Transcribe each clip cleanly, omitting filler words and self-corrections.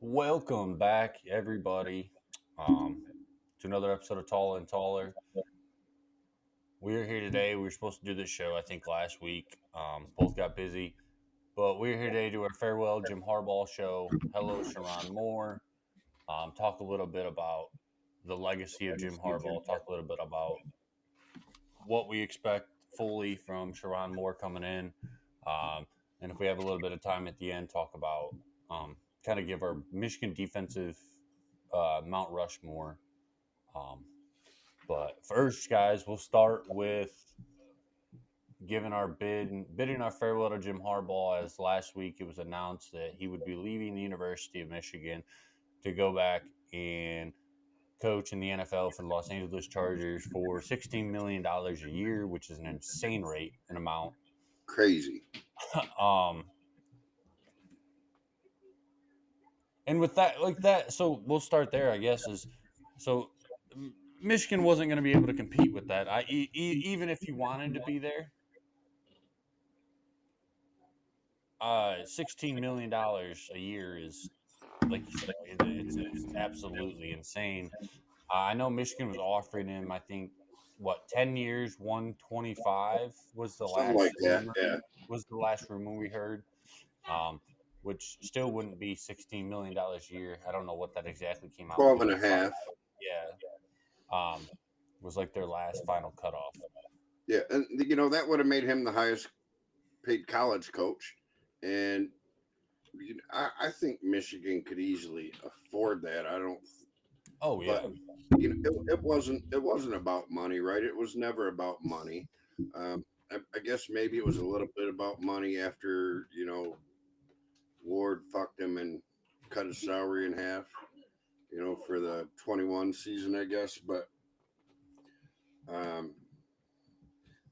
Welcome back, everybody, to another episode of Taller and Taller. We're here today. We were supposed to do this show, I think, last week. Both got busy, but we're here today to do our farewell Jim Harbaugh show. Hello, Sherrone Moore. Talk a little bit about the legacy of Jim Harbaugh. Talk a little bit about what we expect fully from Sherrone Moore coming in. And if we have a little bit of time at the end, talk about kind of give our Michigan defensive Mount Rushmore. Um, but first, guys, we'll start with giving our bidding our farewell to Jim Harbaugh. As last week it was announced that he would be leaving the University of Michigan to go back and coach in the NFL for the Los Angeles Chargers for $16 million a year, which is an insane rate and amount. Crazy. um, and with that, like that, so we'll start there. I guess is so. Michigan wasn't going to be able to compete with that. Even if he wanted to be there, $16 million a year is, like you said, it's absolutely insane. I know Michigan was offering him, I think, what, 10 years, 125 was the Something last like that. rumor. Yeah. Was the last rumor we heard, um, which still wouldn't be $16 million a year. I don't know what that exactly came out 12 to, and like a five. half. Yeah, was like their last final cutoff. Yeah. And, that would have made him the highest paid college coach. And I think Michigan could easily afford that. I don't, Oh but yeah, it wasn't about money, right? It was never about money. I guess maybe it was a little bit about money after, Ward fucked him and cut his salary in half, for the 21 season, I guess. But, um,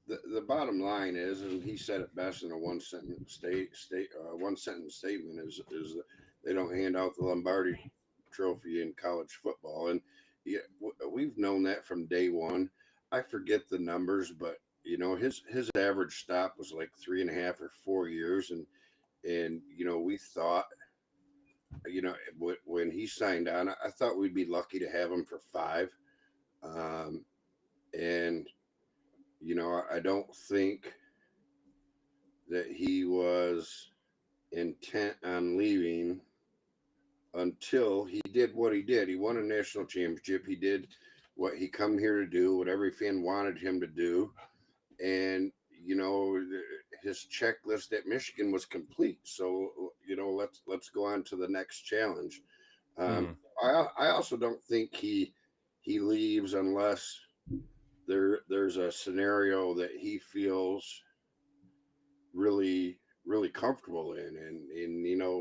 the bottom line is, and he said it best in a one sentence statement is that they don't hand out the Lombardi Trophy in college football, and yeah, we've known that from day one. I forget the numbers, but his average stop was like 3.5 or 4 years, and we thought, when he signed on, I thought we'd be lucky to have him for five, um, and I don't think that he was intent on leaving until he did what he did. He won a national championship. He did what he come here to do, what every fan wanted him to do, and his checklist at Michigan was complete. So let's go on to the next challenge. hmm. I also don't think he leaves unless there's a scenario that he feels really comfortable in, and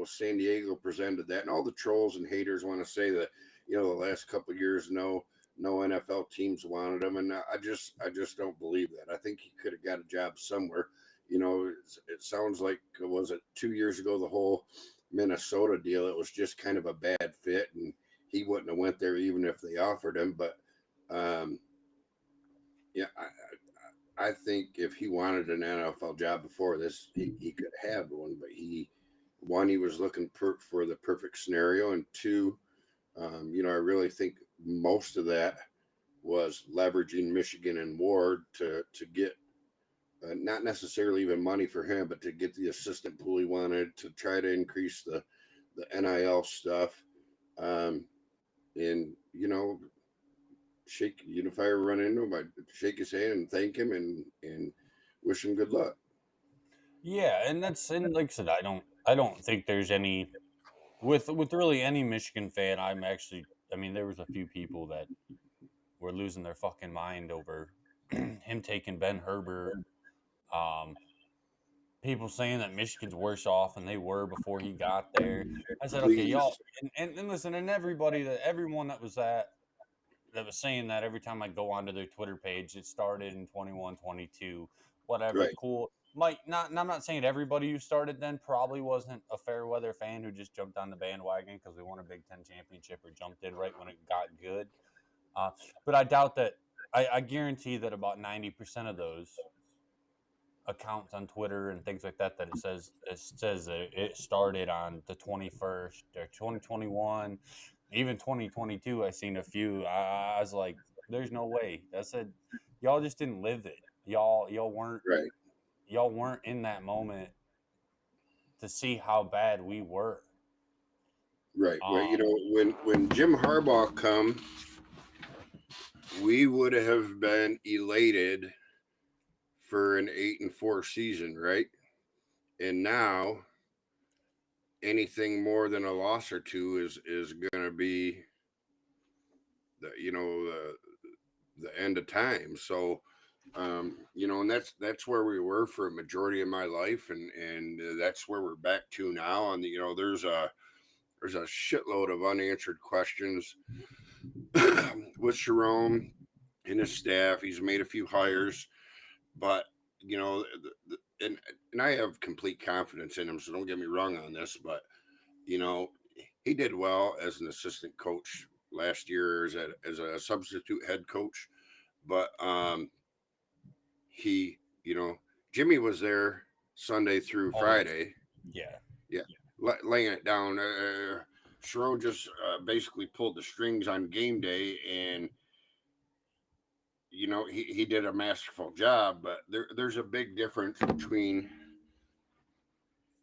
San Diego presented that, and all the trolls and haters want to say that the last couple of years no NFL teams wanted him, and I just don't believe that. I think he could have got a job somewhere. It sounds like, was it 2 years ago, the whole Minnesota deal, it was just kind of a bad fit, and he wouldn't have went there even if they offered him. But um yeah, I think if he wanted an NFL job before this, he could have one. But he was looking for the perfect scenario, and two, I really think most of that was leveraging Michigan and Ward to get, not necessarily even money for him, but to get the assistant pool he wanted, to try to increase the NIL stuff, um, and if I ever run into him, I'd shake his hand and thank him and wish him good luck. Yeah, and like I said, I don't think there's any with really any Michigan fan. I'm actually, I mean, there was a few people that were losing their fucking mind over him taking Ben Herbert. Um, People saying that Michigan's worse off than they were before he got there. I said, okay, y'all, Please, and listen, and everyone that was saying that, every time I go onto their Twitter page, it started in 21, 22, whatever, right? cool. Might not, and I'm not saying everybody who started then probably wasn't a fair weather fan who just jumped on the bandwagon because we won a Big Ten championship or jumped in right when it got good. But I doubt that. I guarantee that about 90% of those accounts on Twitter and things like that it says that it started on the 21st or 2021, even 2022. I seen a few. I was like, "There's no way." I said, "Y'all just didn't live it. Right, Y'all weren't in that moment to see how bad we were." right. Well, Um, when Jim Harbaugh come, we would have been elated for an 8-4 season, right? And now anything more than a loss or two is going to be the the end of time. So and that's where we were for a majority of my life, and that's where we're back to now. And there's a shitload of unanswered questions with Sherrone and his staff. He's made a few hires, but and I have complete confidence in him. So don't get me wrong on this, but you know, he did well as an assistant coach last year as a substitute head coach, but he, Jimmy was there Sunday through all year. Friday. Yeah. Yeah, laying it down. Sherrone just basically pulled the strings on game day, and he did a masterful job. But there's a big difference between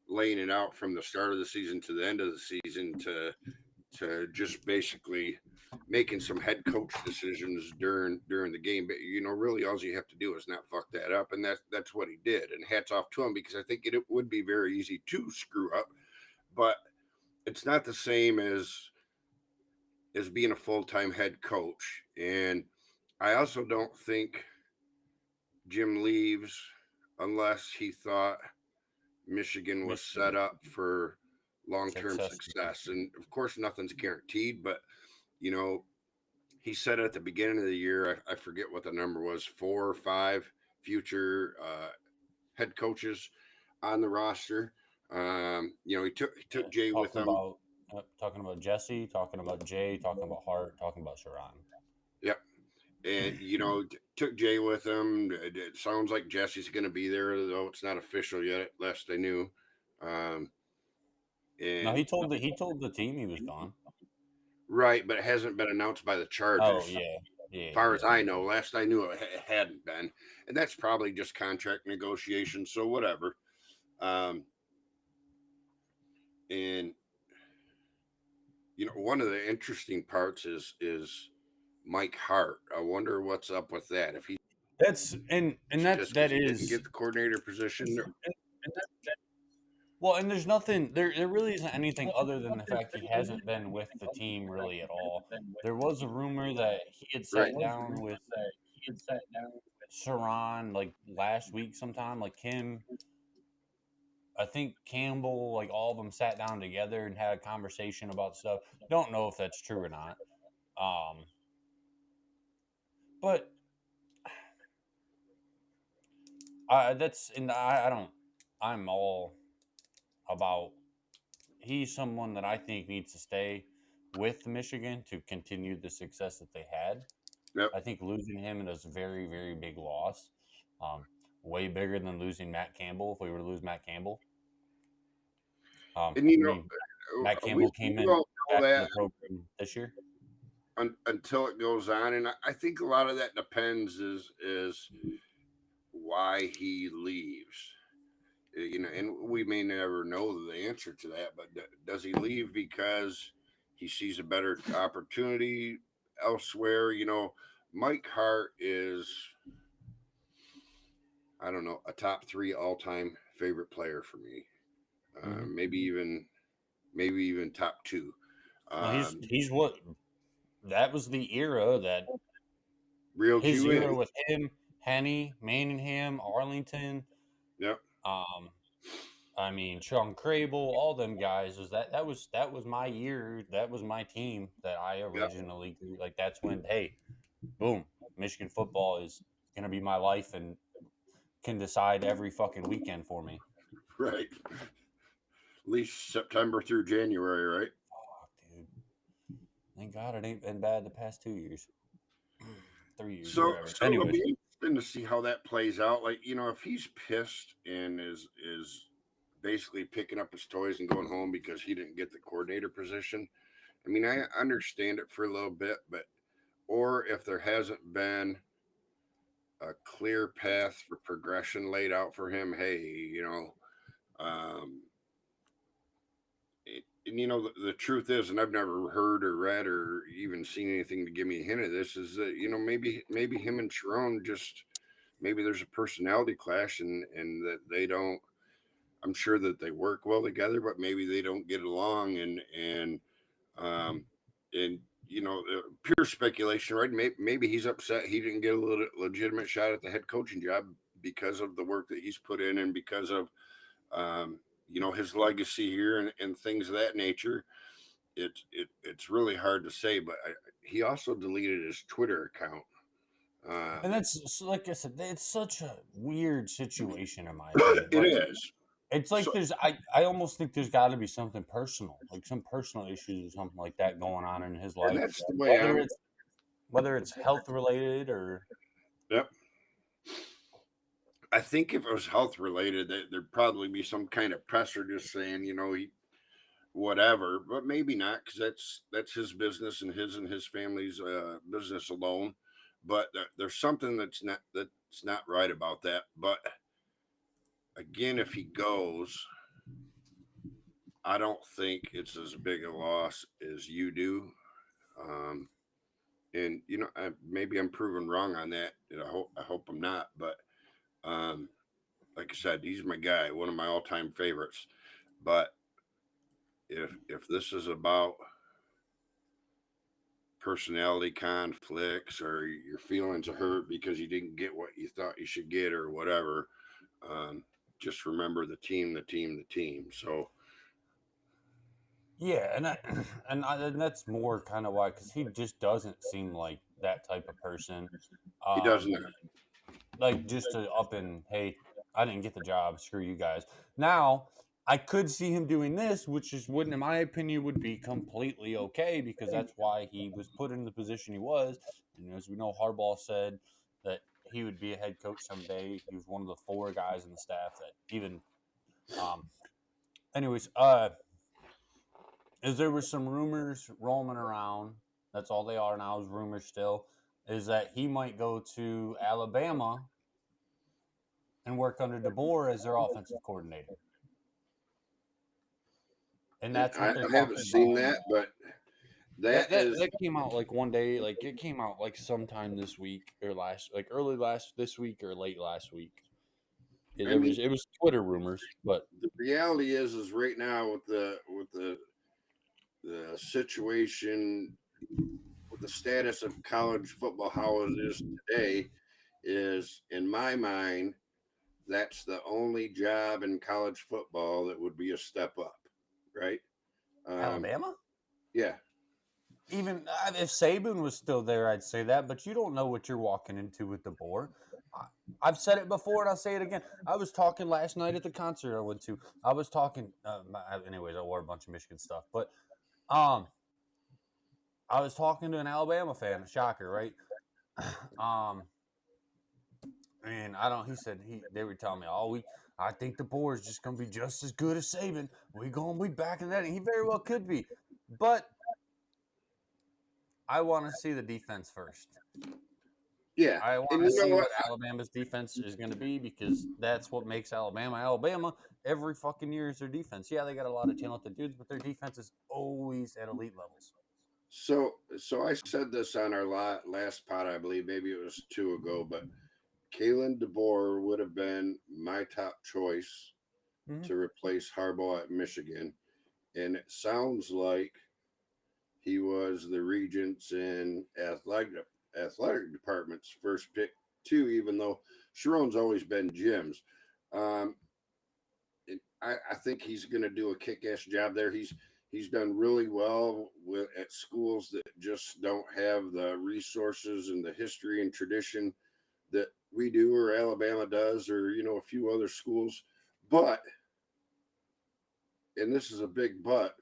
laying it out from the start of the season to the end of the season to just basically making some head coach decisions during the game. But really, all you have to do is not fuck that up, and that's what he did. And hats off to him, because I think it would be very easy to screw up, but it's not the same as being a full-time head coach. And I also don't think Jim leaves unless he thought Michigan was set Michigan up for long-term success. success. And of course, nothing's guaranteed, but you know, he said at the beginning of the year, I forget what the number was, 4 or 5 future head coaches on the roster. He took Jay with Talking him. about Jesse, talking about Jay, talking about Hart, talking about Sharon. Yep. And took Jay with him. It sounds like Jesse's going to be there, though it's not official yet. Last I knew. Um, No, and he told the team he was gone. right, but it hasn't been announced by the Oh Chargers. yeah, yeah, Far as yeah. I know, last I knew it hadn't been, and that's probably just contract negotiations. So whatever. Um, and one of the interesting parts is Mike Hart. I wonder what's up with that. If he's And just that because he didn't is get the coordinator position. well, and there's nothing there really isn't anything other than the fact he hasn't been with the team really at all. There was a rumor that he had Right. sat down with Sharon like last week sometime, like him, I think Campbell, like all of them sat down together and had a conversation about stuff. Don't know if that's true or not. Um, but I don't. I'm all about. He's someone that I think needs to stay with Michigan to continue the success that they had. Yep. I think losing him is a very, very big loss. Um, Way bigger than losing Matt Campbell. If we were to lose Matt Campbell, And I mean, Matt we Campbell came in won't know back to that the program this year. until it goes on, and I think a lot of that depends is why he leaves. And we may never know the answer to that. But does he leave because he sees a better opportunity elsewhere? Mike Hart is, I don't know, a top 3 all-time favorite player for me. Mm-hmm. Maybe even top 2. Well, Um, he's what that was the era that Reeled his you era in. with him, Henny, Manningham, Arlington. Yep. Um, I mean, Sean Crable, all them guys was that was my year. That was my team that I Yep. originally grew. Like that's when hey, boom, Michigan football is gonna be my life and can decide every fucking weekend for me. Right. At least September through January, right? Fuck, dude. Thank God it ain't been bad the past 2 years, 3 years, So whatever. so it'll Anyways, be to see how that plays out. Like, if he's pissed and is basically picking up his toys and going home because he didn't get the coordinator position. I mean, I understand it for a little bit, but or if there hasn't been a clear path for progression laid out for him, hey, um, and the truth is, and I've never heard or read or even seen anything to give me a hint of this, is that maybe him and Sherrone just maybe there's a personality clash and that they don't. I'm sure that they work well together, but maybe they don't get along um and pure speculation, right? Maybe he's upset he didn't get a legitimate shot at the head coaching job because of the work that he's put in and because of um, his legacy here and things of that nature. It's really hard to say, but he also deleted his Twitter account. And Um, that's like I said, it's such a weird situation in my opinion. it Like is. it's like So, I almost think there's got to be something personal, like some personal issues or something like that going on in his and life, that's the way whether I'm. it's whether it's health related or Yep. I think if it was health related, there'd probably be some kind of pressure just saying, he whatever, but maybe not because that's his business and his family's business alone. But there's something that's not right about that. But again, if he goes, I don't think it's as big a loss as you do. Um, and maybe I'm proven wrong on that. And I hope I'm not. But um, like I said, he's my guy, one of my all time favorites. But if this is about personality conflicts or your feelings are hurt because you didn't get what you thought you should get or whatever, um, just remember the team, the team, the team. So yeah, and that's more kind of why because he just doesn't seem like that type of person. he does Um, not. like just to up and hey, I didn't get the job. Screw you guys. Now I could see him doing this, which is wouldn't, in my opinion, would be completely okay because that's why he was put in the position he was. And as we know, Harbaugh said that he would be a head coach someday. He was one of the four guys in the staff that even. Um, anyways, is there was some rumors roaming around. That's all they are now is rumors still. Is that he might go to Alabama and work under DeBoer as their offensive coordinator. And And that's I, what they're I haven't talking about. seen that, but That that that is, that came out like one day, like it came out like sometime this week or last, like early last this week or late last week. I It mean, was it was Twitter rumors, but the reality is right now with the situation with the status of college football, how it is today, is in my mind that's the only job in college football that would be a step up, right? Um, Alabama. yeah, Even if Saban was still there, I'd say that. But you don't know what you're walking into with DeBoer. I've said it before, and I'll say it again. I was talking last night at the concert I went to. I was talking. Anyways, I wore a bunch of Michigan stuff, but um, I was talking to an Alabama fan. Shocker, right? Um, and I don't. He said they were telling me, "Oh, I think the board is just going to be just as good as Saban. We going to be back in that." And he very well could be, but I want to see the defense first. yeah, I want and to you know see what? what Alabama's defense is going to be because that's what makes Alabama Alabama. Every fucking year is their defense. Yeah, they got a lot of talented dudes, but their defense is always at elite levels. So I said this on our last pod, I believe, maybe it was two ago, but Kalen DeBoer would have been my top choice Mm-hmm. to replace Harbaugh at Michigan, and it sounds like he was the Regents and athletic department's first pick too, even though Sherrone's always been Jim's. Um, I think he's going to do a kick-ass job there. He's done really well at schools that just don't have the resources and the history and tradition that we do or Alabama does or a few other schools. But and this is a big but.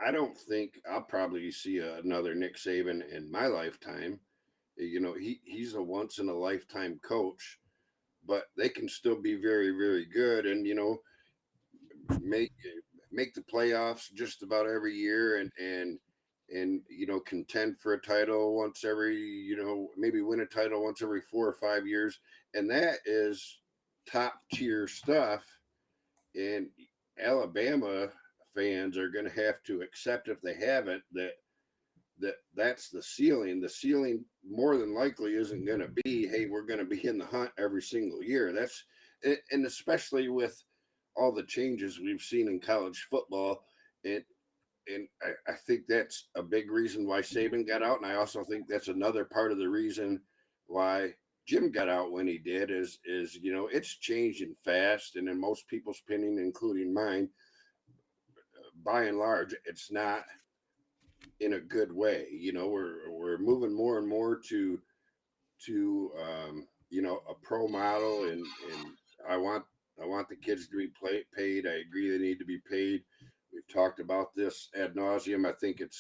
I don't think I'll probably see another Nick Saban in my lifetime. he's a once in a lifetime coach, but they can still be very, very good, and make make the playoffs just about every year, and contend for a title once every, maybe win a title once every 4 or 5 years, and that is top tier stuff. And Alabama fans are going to have to accept, if they haven't, that's the ceiling. The ceiling more than likely isn't going to be, hey, we're going to be in the hunt every single year. And especially with all the changes we've seen in college football, and I think that's a big reason why Saban got out, and I also think that's another part of the reason why Jim got out when he did. Is it's changing fast, and in most people's opinion, including mine, by and large, it's not in a good way. We're moving more and more to a pro model, and I want I want the kids to be paid. I agree they need to be paid. We've talked about this ad nauseum. I think the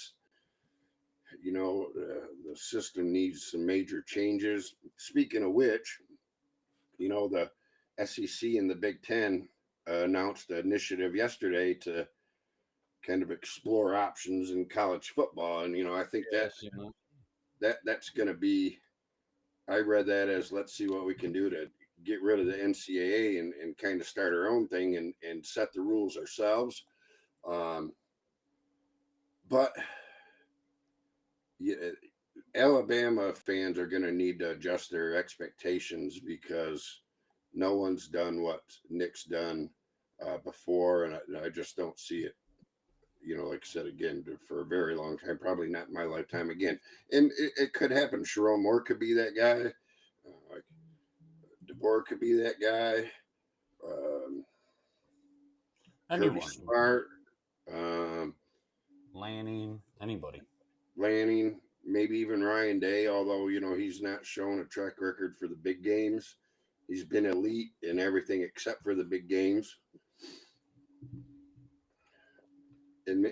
system needs some major changes. Speaking of which, the SEC and the Big Ten announced an initiative yesterday to kind of explore options in college football, and I think Yes, that's going to be. I read that as, let's see what we can do to get rid of the NCAA and kind of start our own thing and set the rules ourselves. Um, but yeah, Alabama fans are going to need to adjust their expectations, because no one's done what Nick's done before, and I just don't see it. Like I said again, for a very long time, probably not in my lifetime again. And it could happen. Sherrone Moore could be that guy. Like DeBoer could be that guy. Um, Kirby anyone, Smart, um, Lanning, anybody. Lanning, maybe even Ryan Day, although, he's not shown a track record for the big games. He's been elite in everything except for the big games. And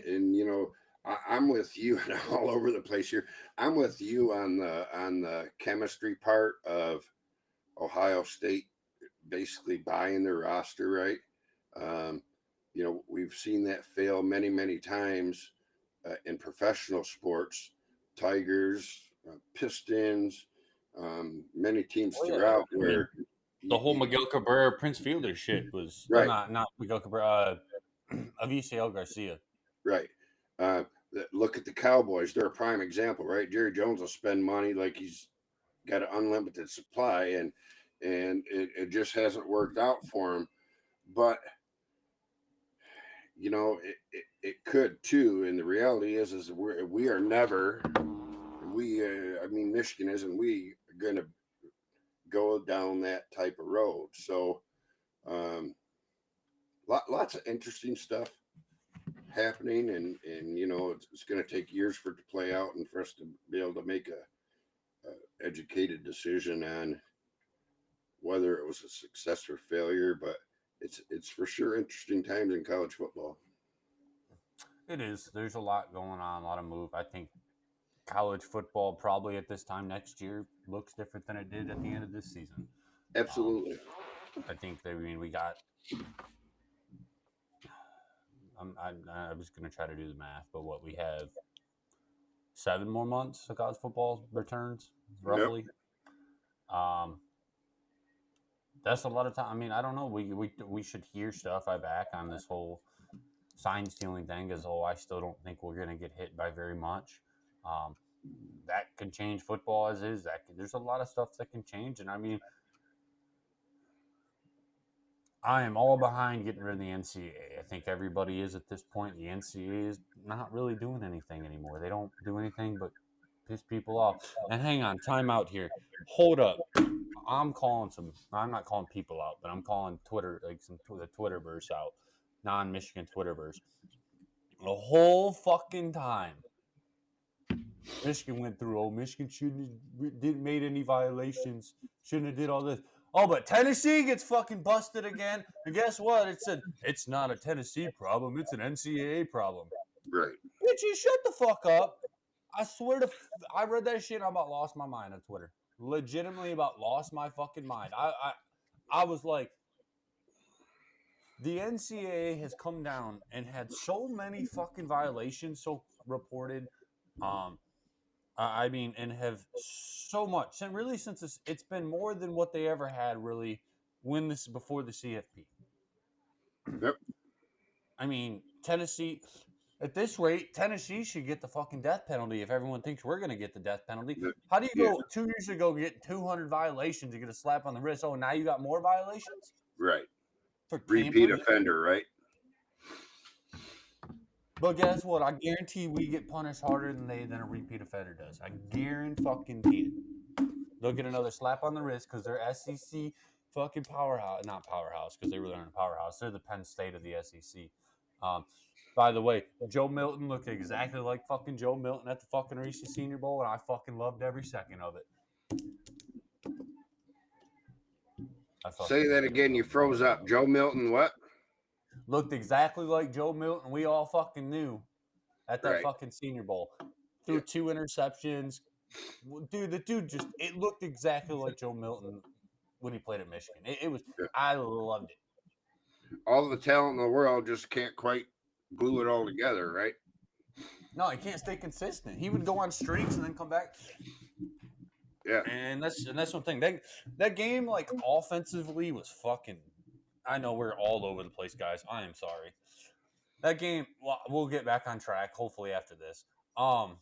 I'm with you all over the place here. I'm with you on the chemistry part of Ohio State basically buying their roster, right? Um, we've seen that fail many, many times in professional sports. Tigers, Pistons, many teams Oh yeah, throughout I mean where, the you, whole you, Miguel Cabrera Prince Fielder shit was right, not Miguel Cabrera, Avisail Garcia. right. Uh, Look at the Cowboys; they're a prime example, right? Jerry Jones will spend money like he's got an unlimited supply, and it just hasn't worked out for him. But it could too. And the reality is we are never, I mean, Michigan isn't, we going to go down that type of road. So um, lots of interesting stuff happening, and it's going to take years for it to play out and for us to be able to make a educated decision on whether it was a success or failure. But it's for sure interesting times in college football. It is. There's a lot going on, a lot of move. I think college football probably at this time next year looks different than it did at the end of this season. Um, Absolutely. I think that, I mean, we got. I was going to try to do the math, but what we have 7 more months of college football returns, Yep. roughly. Um, that's a lot of time. I mean, I don't know. We should hear stuff I back on this whole sign stealing thing. As I still don't think we're going to get hit by very much. Um, that can change football as is. There's a lot of stuff that can change, and I mean, I am all behind getting rid of the NCAA. I think everybody is at this point. The NCAA is not really doing anything anymore. They don't do anything but piss people off. And hang on, time out here. Hold up. I'm calling some. I'm not calling people out, but I'm calling Twitter, like the Twitterverse out, non-Michigan Twitterverse. The whole fucking time, Michigan went through. Oh, Michigan didn't made any violations. Shouldn't have did all this. Oh, but Tennessee gets fucking busted again. And guess what? It's not a Tennessee problem. It's an NCAA problem. Right. Bitch, you shut the fuck up. I swear to, I read that shit and I about lost my mind on Twitter. Legitimately about lost my fucking mind. I was like, the NCAA has come down and had so many fucking violations so reported. Um, I mean, and have so much, and really since it's been more than what they ever had. Really, when this before the CFP. Yep. I mean, Tennessee. At this rate, Tennessee should get the fucking death penalty if everyone thinks we're going to get the death penalty. How do you Yeah. go 2 years ago get 200 violations, you get a slap on the wrist? Oh, now you got more violations Right. for Repeat tampering? offender, right? But guess what? I guarantee we get punished harder than a repeat offender does. I guarantee it. They'll get another slap on the wrist because they're SEC fucking powerhouse. Not powerhouse because they really aren't a powerhouse. They're the Penn State of the SEC. Um, by the way, Joe Milton looked exactly like fucking Joe Milton at the fucking Reese's Senior Bowl, and I fucking loved every second of it. I Say fucking that again. You froze up. Joe Milton, what? looked exactly like Joe Milton. We all fucking knew at that Right. fucking Senior Bowl. Yeah. Threw 2 interceptions. Dude, the dude just it looked exactly like Joe Milton when he played at Michigan. It was Yeah. I loved it. All the talent in the world just can't quite glue it all together, right? No, he can't stay consistent. He would go on streaks and then come back. Yeah. And that's one thing. That game, like offensively, was fucking. I know we're all over the place, guys. I am sorry. That game, well, we'll get back on track hopefully after this. Um,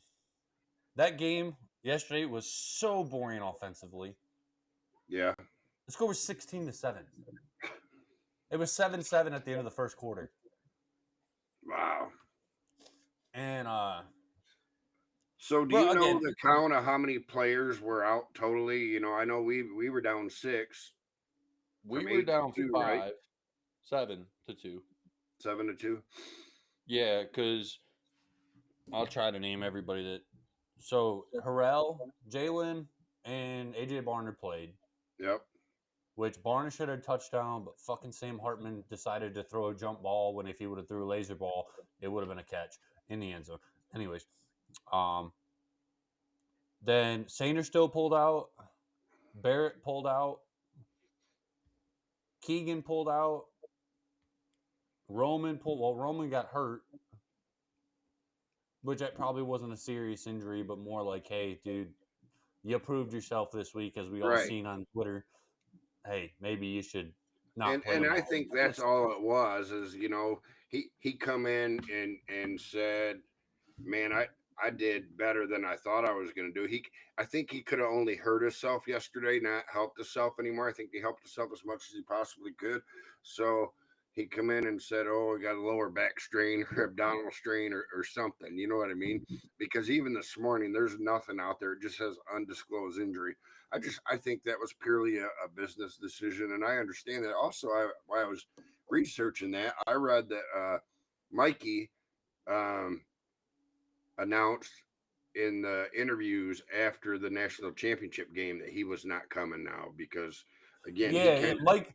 that game yesterday was so boring offensively. Yeah. The score was 16-7. It was 7-7 at the end of the first quarter, Wow. and So do you but know again, the count of how many players were out totally? I know we were down 6 We from were 8 to down 2, right? 5, 7-2. 7 to 2. Yeah, because I'll try to name everybody that. So Harrell, Jalen, and AJ Barner played. Yep. Which Barnes should have touchdown, but fucking Sam Hartman decided to throw a jump ball when if he would have threw a laser ball, it would have been a catch in the end zone. Anyways, um, then Sainer still pulled out, Barrett pulled out, Keegan pulled out, Roman pulled. Well, Roman got hurt, which that probably wasn't a serious injury, but more like, hey, dude, you proved yourself this week, as we all Right. seen on Twitter. Hey, maybe you should not And play and I tomorrow. think that's all it was is he come in and said, man, I did better than I thought I was going to do. I think he could have only hurt himself yesterday, not helped himself anymore. I think he helped himself as much as he possibly could. So he come in and said, oh, I got a lower back strain or abdominal strain or something. You know what I mean? Because even this morning, there's nothing out there. It just says undisclosed injury. I think that was purely a business decision. And I understand that. Also, while I was researching that, I read that Mikey announced in the interviews after the national championship game that he was not coming now because again Yeah, Mike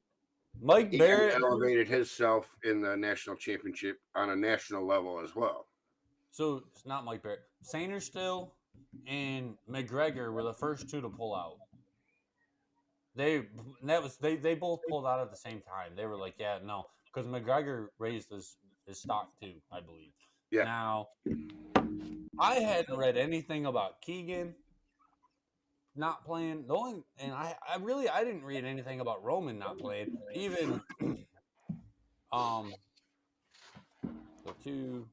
he kind Barrett. of elevated himself in the national championship on a national level as well. So it's not Mike Barrett. Sainer still and McGregor were the first two to pull out. They both pulled out at the same time. They were like, yeah, no, because McGregor raised his stock too, I believe. Yeah. Now I hadn't read anything about Keegan not playing. The only and I didn't read anything about Roman not playing. Even the two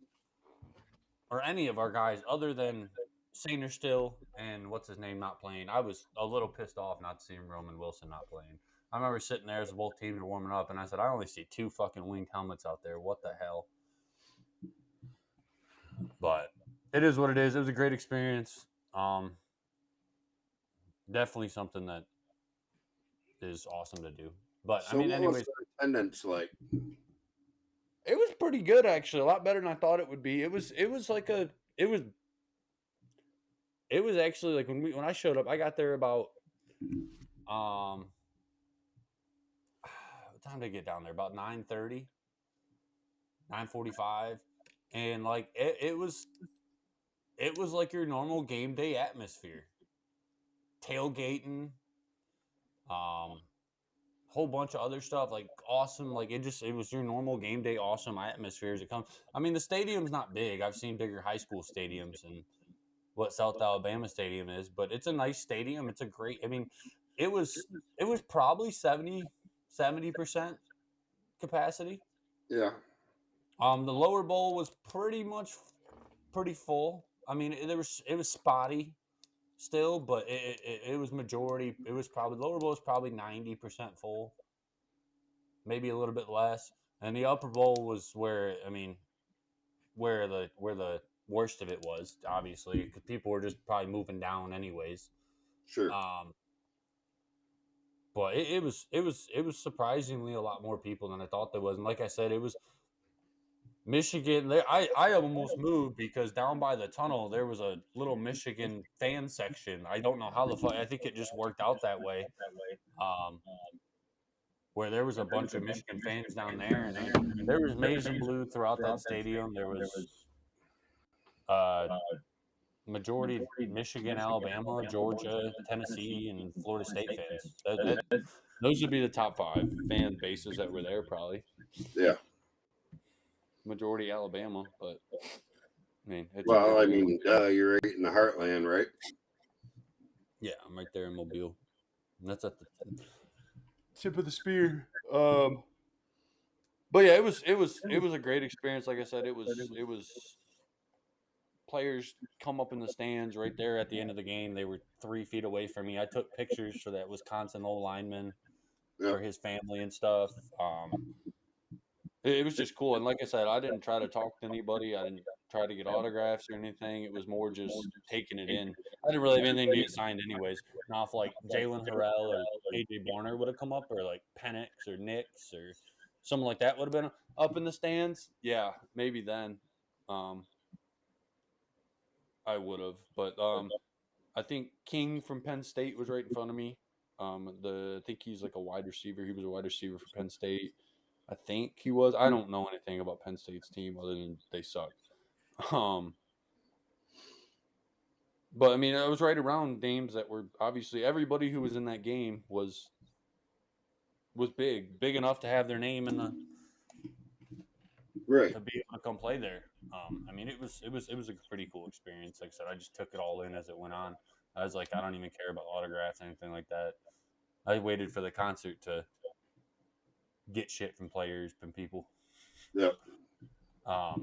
or any of our guys other than Sainer still and what's his name not playing. I was a little pissed off not seeing Roman Wilson not playing. I remember sitting there as both teams were warming up, and I said, I only see 2 fucking winged helmets out there. What the hell? But it is what it is. It was a great experience. Definitely something that is awesome to do. But I So mean, what was anyways, the attendance like? It was pretty good, actually. A lot better than I thought it would be. It was like it was actually like when I showed up, I got there about what time did I get down there? About 9:30, 9:45, and like it it was like your normal game day atmosphere. Tailgating, whole bunch of other stuff, like awesome. Like it was your normal game day, awesome atmosphere as it comes. I mean, the stadium's not big. I've seen bigger high school stadiums and what South Alabama Stadium is, but it's a nice stadium. It's a great. I mean, it was probably 70% capacity. Yeah. The lower bowl was pretty full. I mean, it was spotty still, but it was majority. It was probably lower bowl was probably 90% full, maybe a little bit less. And the upper bowl was where I mean, where the worst of it was, obviously, because people were just probably moving down anyways. Sure. Um, but it was surprisingly a lot more people than I thought there was. And like I said, it was Michigan. I almost moved because down by the tunnel there was a little Michigan fan section. I don't know how the fuck. I think it just worked out that way. Um, where there was a bunch of Michigan fans down there, and there was maize and blue throughout that stadium. There was uh, majority Michigan, Alabama, Georgia, Tennessee, and Florida State fans. Those would be the top 5 fan bases that were there, probably. Yeah. Majority Alabama, but I mean, it's a Well, big I deal. mean, you're right in the heartland, right? Yeah, I'm right there in Mobile. And that's at the tip of the spear. But yeah, it was a great experience. Like I said, it was players come up in the stands right there at the end of the game. They were 3 feet away from me. I took pictures for that Wisconsin O lineman Yep. for his family and stuff. It was just cool. And like I said, I didn't try to talk to anybody. I didn't try to get autographs or anything. It was more just taking it in. I didn't really have anything to get signed anyways. Now, if like Jalen Harrell or AJ Barner would have come up, or like Penix or Nix or something like that would have been up in the stands, yeah, maybe then I would have. But I think King from Penn State was right in front of me. I think he's like a wide receiver. He was a wide receiver for Penn State. I think he was. I don't know anything about Penn State's team other than they suck. But I mean, I was right around names that were obviously everybody who was in that game was big enough to have their name in the Right. to be able to come play there. I mean, it was a pretty cool experience. Like I said, I just took it all in as it went on. I was like, I don't even care about autographs or anything like that. I waited for the concert to get shit from players, from people. Yep. But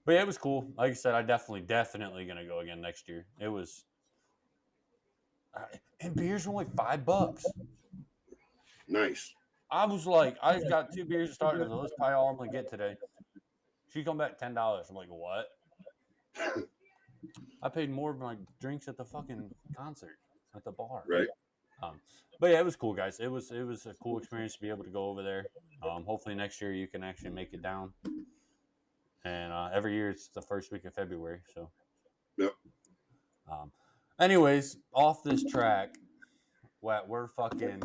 yeah, it was cool. Like I said, I definitely gonna go again next year. It was, and beers were only $5. Nice. I was like, I've got 2 beers to start. And that's probably all I'm gonna get today. She come back $10. I'm like, what? I paid more of my drinks at the fucking concert at the bar. Right. But yeah, it was cool, guys. It was a cool experience to be able to go over there. Hopefully next year you can actually make it down. And every year it's the first week of February. So. Yep. Anyways, off this track, we're fucking.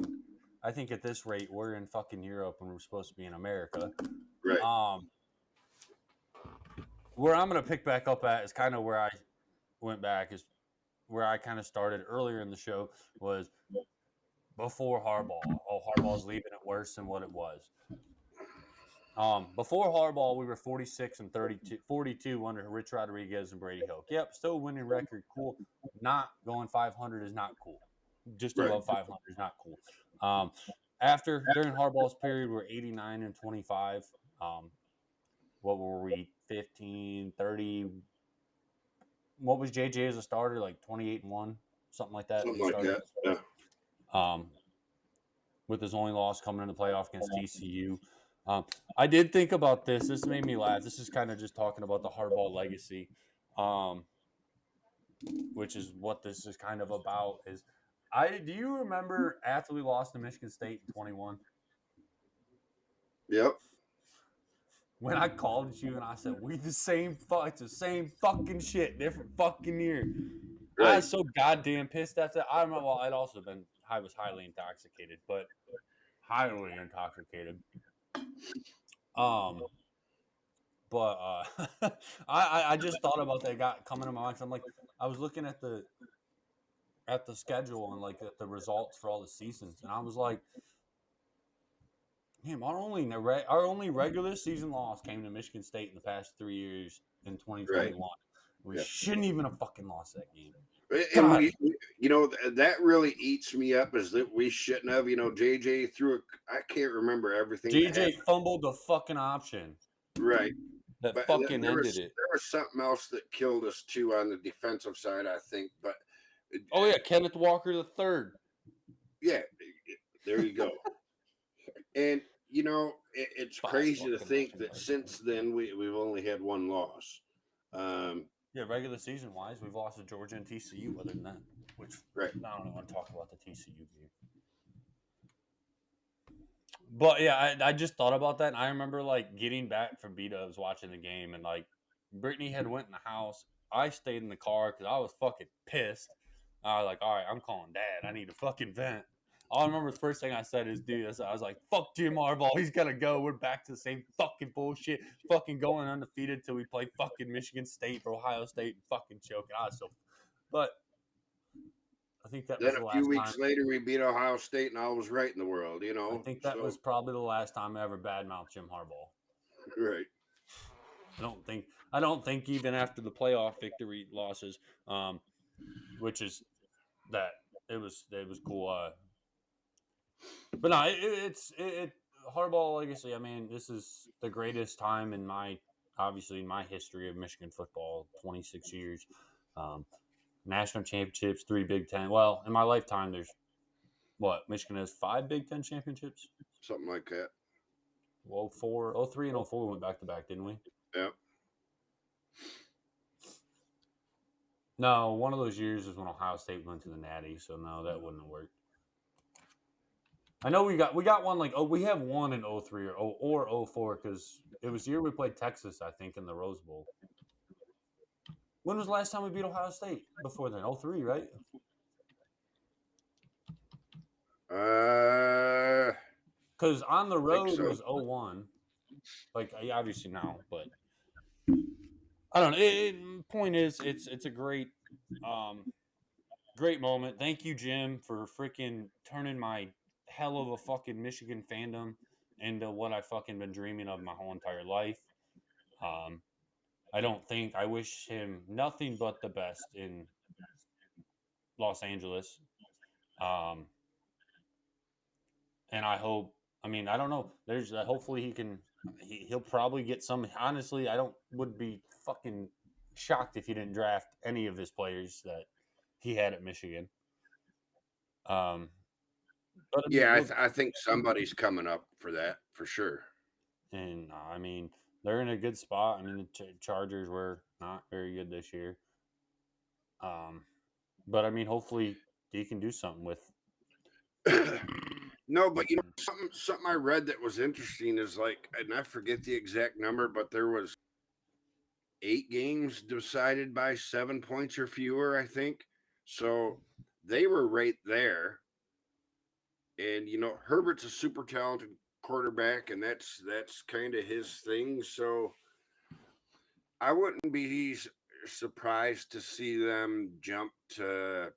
I think at this rate we're in fucking Europe when we're supposed to be in America. Right. Where I'm gonna pick back up at is kind of where I went back, is where I kind of started earlier in the show, was before Harbaugh. Oh, Harbaugh's leaving it worse than what it was. Before Harbaugh, we were 46 and 42 under Rich Rodriguez and Brady Hoke. Yep, still winning record, cool. Not going 500 is not cool. Just above 500 is not cool. During Harbaugh's period, we were 89 and 25. What were we? 15, 30. What was JJ as a starter? Like 28 and 1, something like that. Something like that. Yeah. With his only loss coming in the playoff against TCU. I did think about this. This made me laugh. This is kind of just talking about the Harbaugh legacy, which is what this is kind of about. Do you remember after we lost to Michigan State in 21? Yep. When I called you and I said, it's the same fucking shit, different fucking year. Right. I was so goddamn pissed after that. I remember, well, I was highly intoxicated, but highly intoxicated. But I just thought about that got coming to my mind. I'm like, I was looking at the schedule and like at the results for all the seasons, and I was like, damn, our only regular season loss came to Michigan State in the past 3 years in Right. 2021. We Yeah. shouldn't even have fucking lost that game. And God, that really eats me up is that we shouldn't have. JJ threw I can't remember everything that JJ happened. fumbled the fucking option. Right. That But fucking ended it. there was something else that killed us too on the defensive side, I think. But Oh yeah, Kenneth Walker the third. yeah, there you go. And it's Five crazy to fucking think rushing that yards. since then we've only had one loss. Yeah, regular season wise, we've lost to Georgia and TCU. Other than that, which Right. I don't want to talk about the TCU game. But yeah, I just thought about that, and I remember like getting back from B-Dubs watching the game, and like Brittany had went in the house. I stayed in the car because I was fucking pissed. I was like, all right, I'm calling Dad. I need to fucking vent. All I remember the first thing I said is, dude, I was like, fuck Jim Harbaugh. He's got to go. We're back to the same fucking bullshit. Fucking going undefeated till we play fucking Michigan State or Ohio State and fucking choking. But I think that was Then the a few last time. weeks later we beat Ohio State and all was right in the world. I think that was probably the last time I ever badmouthed Jim Harbaugh. Right. I don't think even after the playoff victory losses, which is that it was cool. But no, it's Harbaugh legacy. I mean, this is the greatest time in my history of Michigan football. 26 years, national championships, 3 Big Ten. Well, in my lifetime, there's Michigan has 5 Big Ten championships. Something like that. Well, 03 and 04 went back to back, didn't we? Yeah. No, one of those years is when Ohio State went to the Natty, so no, that wouldn't have worked. I know we got one we have one in 03 or 04 because it was the year we played Texas, I think, in the Rose Bowl. When was the last time we beat Ohio State? Before then, 03, right? Because on the road so. it was 01. Like obviously now, but I don't know. Point is, it's a great great moment. Thank you, Jim, for freaking turning my hell of a fucking Michigan fandom into what I fucking been dreaming of my whole entire life. I wish him nothing but the best in Los Angeles. And I hope, I don't know. There's hopefully he'll probably get some. Honestly, would be fucking shocked if he didn't draft any of his players that he had at Michigan. But Yeah, I think somebody's coming up for that for sure. And they're in a good spot. The Chargers were not very good this year. But hopefully he can do something with. No, but something I read that was interesting is and I forget the exact number, but there was 8 games decided by 7 points or fewer, I think. So they were right there. And Herbert's a super talented quarterback, and that's kind of his thing. So I wouldn't be surprised to see them jump to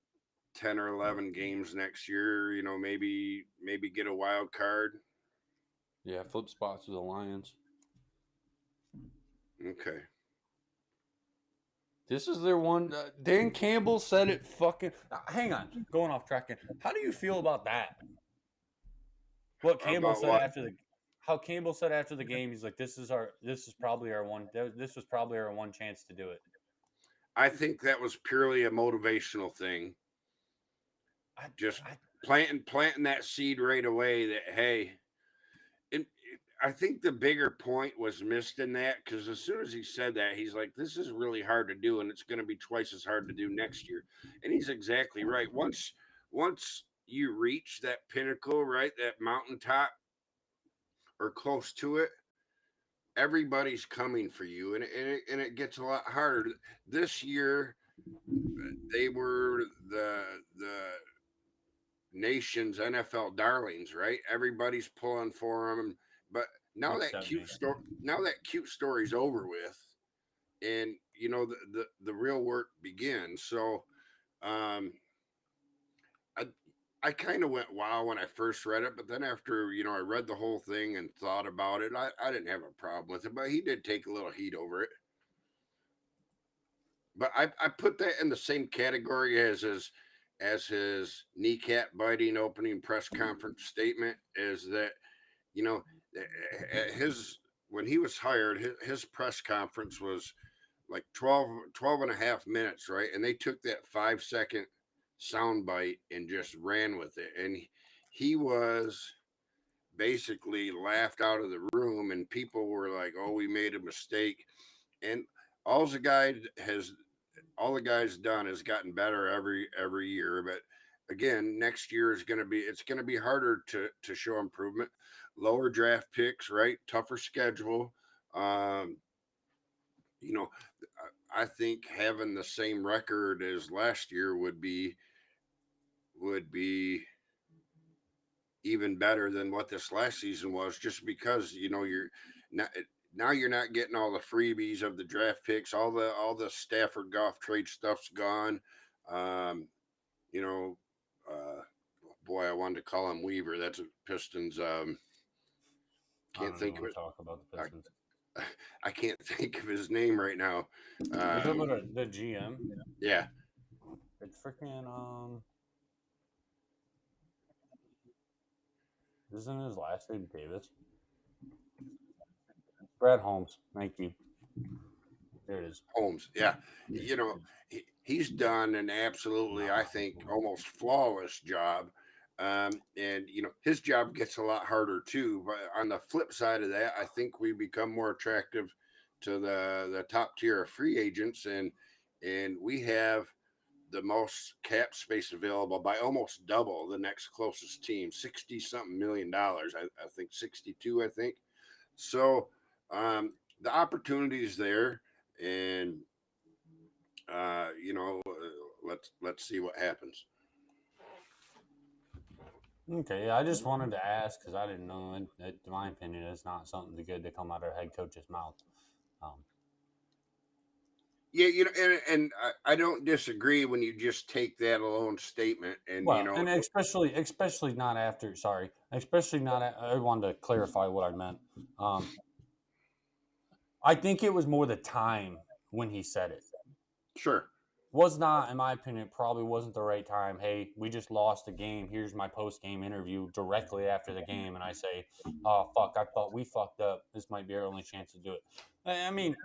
10 or 11 games next year. Maybe get a wild card. Yeah, flip spots with the Lions. Okay. This is their one. Dan Campbell said it fucking. Hang on, going off track. How do you feel about that? What Campbell said after the. How Campbell said after the game, he's like, "This is probably our one. This was probably our one chance to do it." I think that was purely a motivational thing. Planting that seed right away that hey, and I think the bigger point was missed in that because as soon as he said that, he's like, "This is really hard to do, and it's going to be twice as hard to do next year." And he's exactly right. Once you reach that pinnacle, right, that mountaintop or close to it, everybody's coming for you, and it gets a lot harder. This year, they were the nation's NFL darlings, right? Everybody's pulling for them, but now that Except cute me. story, now that cute story's over with, and the real work begins. So, um, I I kind of went wow when I first read it, but then after I read the whole thing and thought about it, I didn't have a problem with it. But he did take a little heat over it. But I put that in the same category as his kneecap biting opening press conference statement. Is that you know his when he was hired, his press conference was like 12 and a half minutes, right? And they took that 5 second sound bite and just ran with it. And he was basically laughed out of the room, and people were like, "Oh, we made a mistake." And all the guy has, all the guy's done is gotten better every year. But again, next year is it's gonna be harder to show improvement. Lower draft picks, right? Tougher schedule. Um, you know, I think having the same record as last year would be even better than what this last season was, just because you're not now you're not getting all the freebies of the draft picks, all the Stafford Goff trade stuff's gone. Um, you know, boy, I wanted to call him Weaver. That's a Pistons. I Can't don't even think of want it. to talk about the Pistons. I can't think of his name right now. Are you talking Um, about the GM? yeah, It's freaking isn't his last name Davis? Brad Holmes. Thank you. There it is. Holmes. Yeah, he's done an absolutely, I think, almost flawless job. And his job gets a lot harder too. But on the flip side of that, I think we become more attractive to the top tier of free agents, and we have the most cap space available by almost double the next closest team, 60 something $1 million. I think 62. I think so. The opportunity is there, and let's see what happens. Okay, yeah, I just wanted to ask because I didn't know. In my opinion, it's not something good to come out of a head coach's mouth. Um, Yeah, and I don't disagree when you just take that alone statement and well, and especially not after. Sorry, especially not. I wanted to clarify what I meant. Um, I think it was more the time when he said it. sure. Was not, in my opinion, probably wasn't the right time. Hey, we just lost a game. Here's my post game interview directly after the game, and I say, "Oh fuck, I thought we fucked up. This might be our only chance to do it." I mean,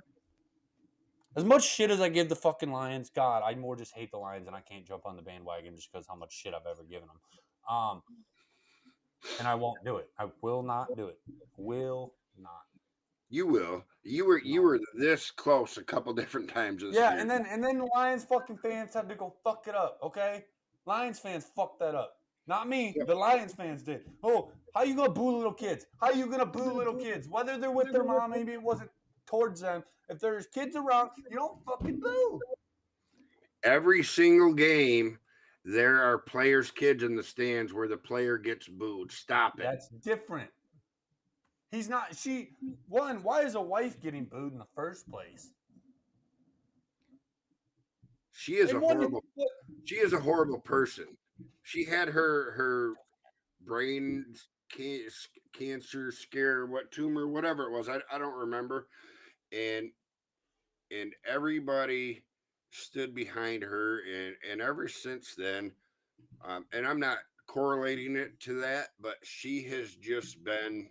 as much shit as I give the fucking Lions, God, I more just hate the Lions, and I can't jump on the bandwagon just because how much shit I've ever given them. And I won't do it. I will not do it. Will not. You will. You No. were this close a couple different times this Yeah, year. and then the Lions fucking fans had to go fuck it up, okay? Lions fans fucked that up. Not me. Yep. The Lions fans did. Oh, how you gonna boo little kids? How you gonna boo little kids? Whether they're with their mom, maybe it wasn't towards them. If there's kids around, you don't fucking boo. Every single game, there are players' kids in the stands where the player gets booed. Stop it. That's different. He's not. Why is a wife getting booed in the first place? She is a And one, horrible. what? She is a horrible person. She had her brain cancer scare, what tumor, whatever it was. I don't remember. And everybody stood behind her, and ever since then, and I'm not correlating it to that, but she has just been,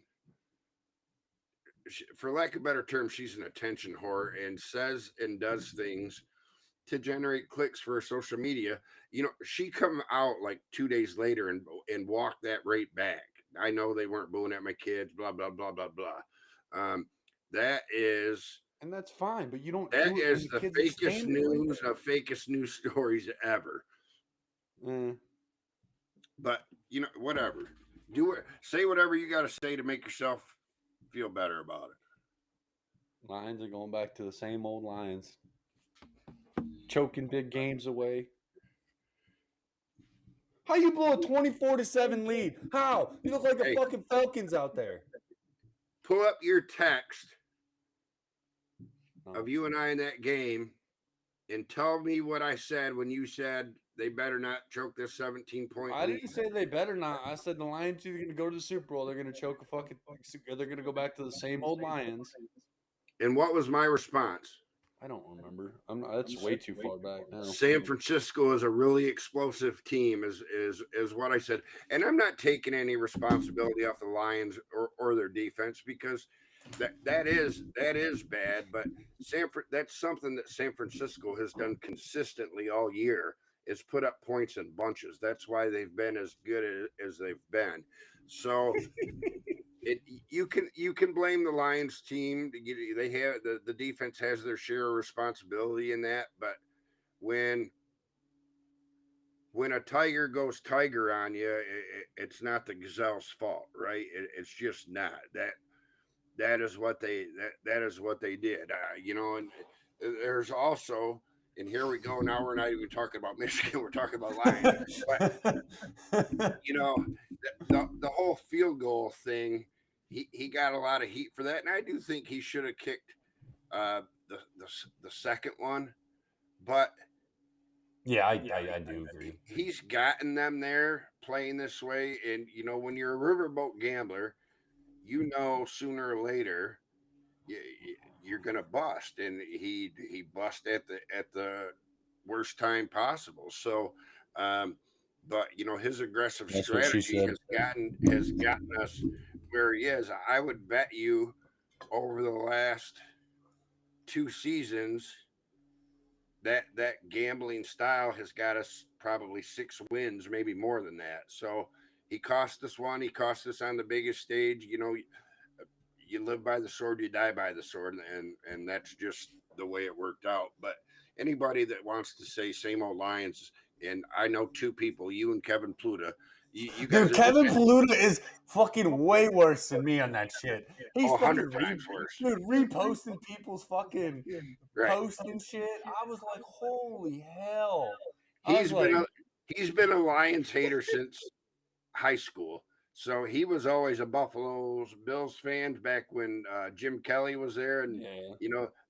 for lack of a better term, she's an attention whore and says and does things to generate clicks for social media. She come out like 2 days later and walk that rate back. I know they weren't booing at my kids, blah blah blah blah blah. Um, that is And that's fine, but you don't that do it when is the the kids are fakest standing right news there. of fakest news stories ever. Mm. But whatever. Do it. Say whatever you got to say to make yourself feel better about it. Lions are going back to the same old Lions, choking big games away. How you blow a 24-7 lead? How? You look like the Hey, fucking Falcons out there. pull up your text of you and I in that game and tell me what I said when you said they better not choke this 17-point I lead. didn't say they better not. I said the Lions are going to go to the Super Bowl. They're going to choke a fucking. They're going to go back to the same old Lions. And what was my response? I don't remember. That's way too far back now. San Francisco is a really explosive team, is what I said. And I'm not taking any responsibility off the Lions or their defense, because that is bad. But that's something that San Francisco has done consistently all year, is put up points in bunches. That's why they've been as good as they've been. So you can blame the Lions team. They have the defense has their share of responsibility in that, but when a tiger goes tiger on you, it's not the gazelle's fault, right? It's just not. That is what they did. And there's also, and here we go. Now we're not even talking about Michigan. We're talking about Lions. But the whole field goal thing, he got a lot of heat for that, and I do think he should have kicked the second one, but yeah, I do agree. He's gotten them there playing this way, and when you're a riverboat gambler, sooner or later you're gonna bust, and he bust at the worst time possible. So, but his aggressive strategy has gotten us where he is. I would bet you over the last 2 seasons that gambling style has got us probably 6 wins, maybe more than that. So he cost us one. He cost us on the biggest stage. You live by the sword, you die by the sword, and that's just the way it worked out. But anybody that wants to say same old Lions, and I know 2 people, you and Kevin Pluta. You guys Dude, Kevin Pluta is fucking way worse than me on that shit. He's 100 times worse. Dude, reposting people's fucking posts and shit. I was like, holy hell. He's been a Lions hater since high school. So he was always a Buffalo Bills fan back when Jim Kelly was there, and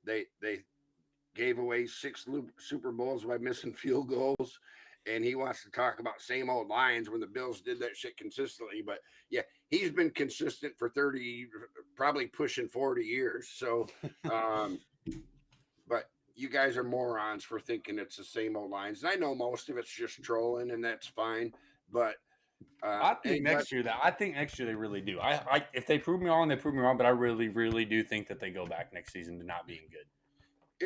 they gave away 6 Super Bowls by missing field goals, and he wants to talk about same old Lions when the Bills did that shit consistently. But yeah, he's been consistent for 30, probably pushing 40 years. So, but you guys are morons for thinking it's the same old Lions. And I know most of it's just trolling, and that's fine. But I think next year they really do. I if they prove me wrong, they prove me wrong. But I really, really do think that they go back next season to not being good.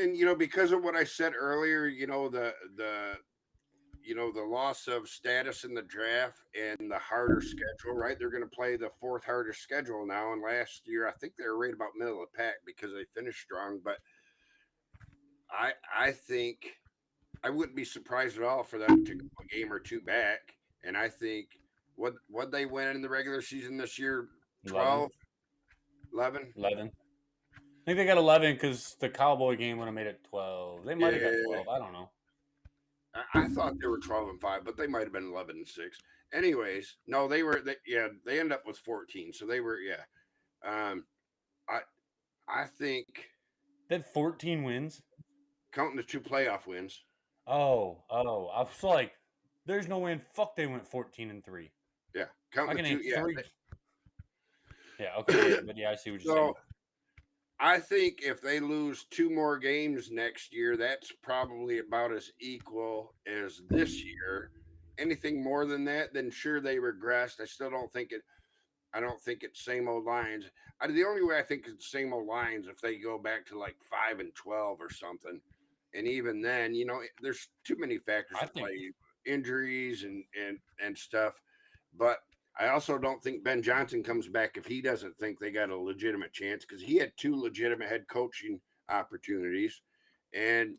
And because of what I said earlier, the loss of status in the draft and the harder schedule, right? They're going to play the 4th hardest schedule now. And last year, I think they were right about middle of the pack because they finished strong. But I think I wouldn't be surprised at all for them to go a game or 2 back. And I think what they win in the regular season this year, 12, 11. 11. I think they got 11 because the Cowboy game would have made it 12. They might have got 12. I don't know. I thought they were 12-5, but they might have been 11-6. Anyways, no, they ended up with 14. So they were, I think they had 14 wins, counting the 2 playoff wins. Oh, I was like, there's no way. Fuck, they went 14-3. Yeah, counting the 2. Yeah, 3. Yeah, okay, but I see what you're saying. I think if they lose 2 more games next year, that's probably about as equal as this year. Anything more than that, then sure they regressed. I still don't think it. I don't think it's same old Lions. The only way I think it's same old Lions if they go back to like 5-12 or something. And even then, there's too many factors to play, injuries and stuff. But I also don't think Ben Johnson comes back if he doesn't think they got a legitimate chance, because he had 2 legitimate head coaching opportunities. And,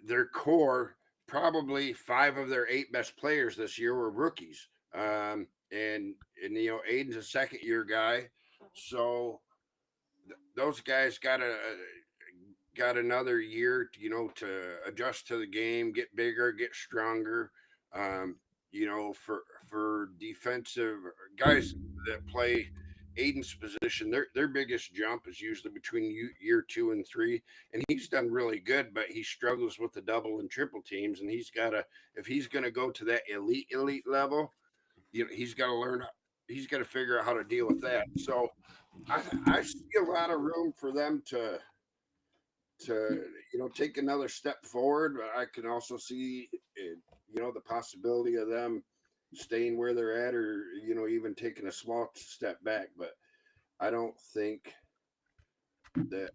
their core, probably 5 of their 8 best players this year were rookies. And Aiden's a 2nd-year guy. So those guys got another year, to adjust to the game, get bigger, get stronger. For for defensive guys that play Aiden's position. Their biggest jump is usually between year 2 and 3, and he's done really good, but he struggles with the double and triple teams, and if he's going to go to that elite level, he's got to learn. He's got to figure out how to deal with that. So I see a lot of room for them to take another step forward, but I can also see the possibility of them staying where they're at, or even taking a small step back. But I don't think that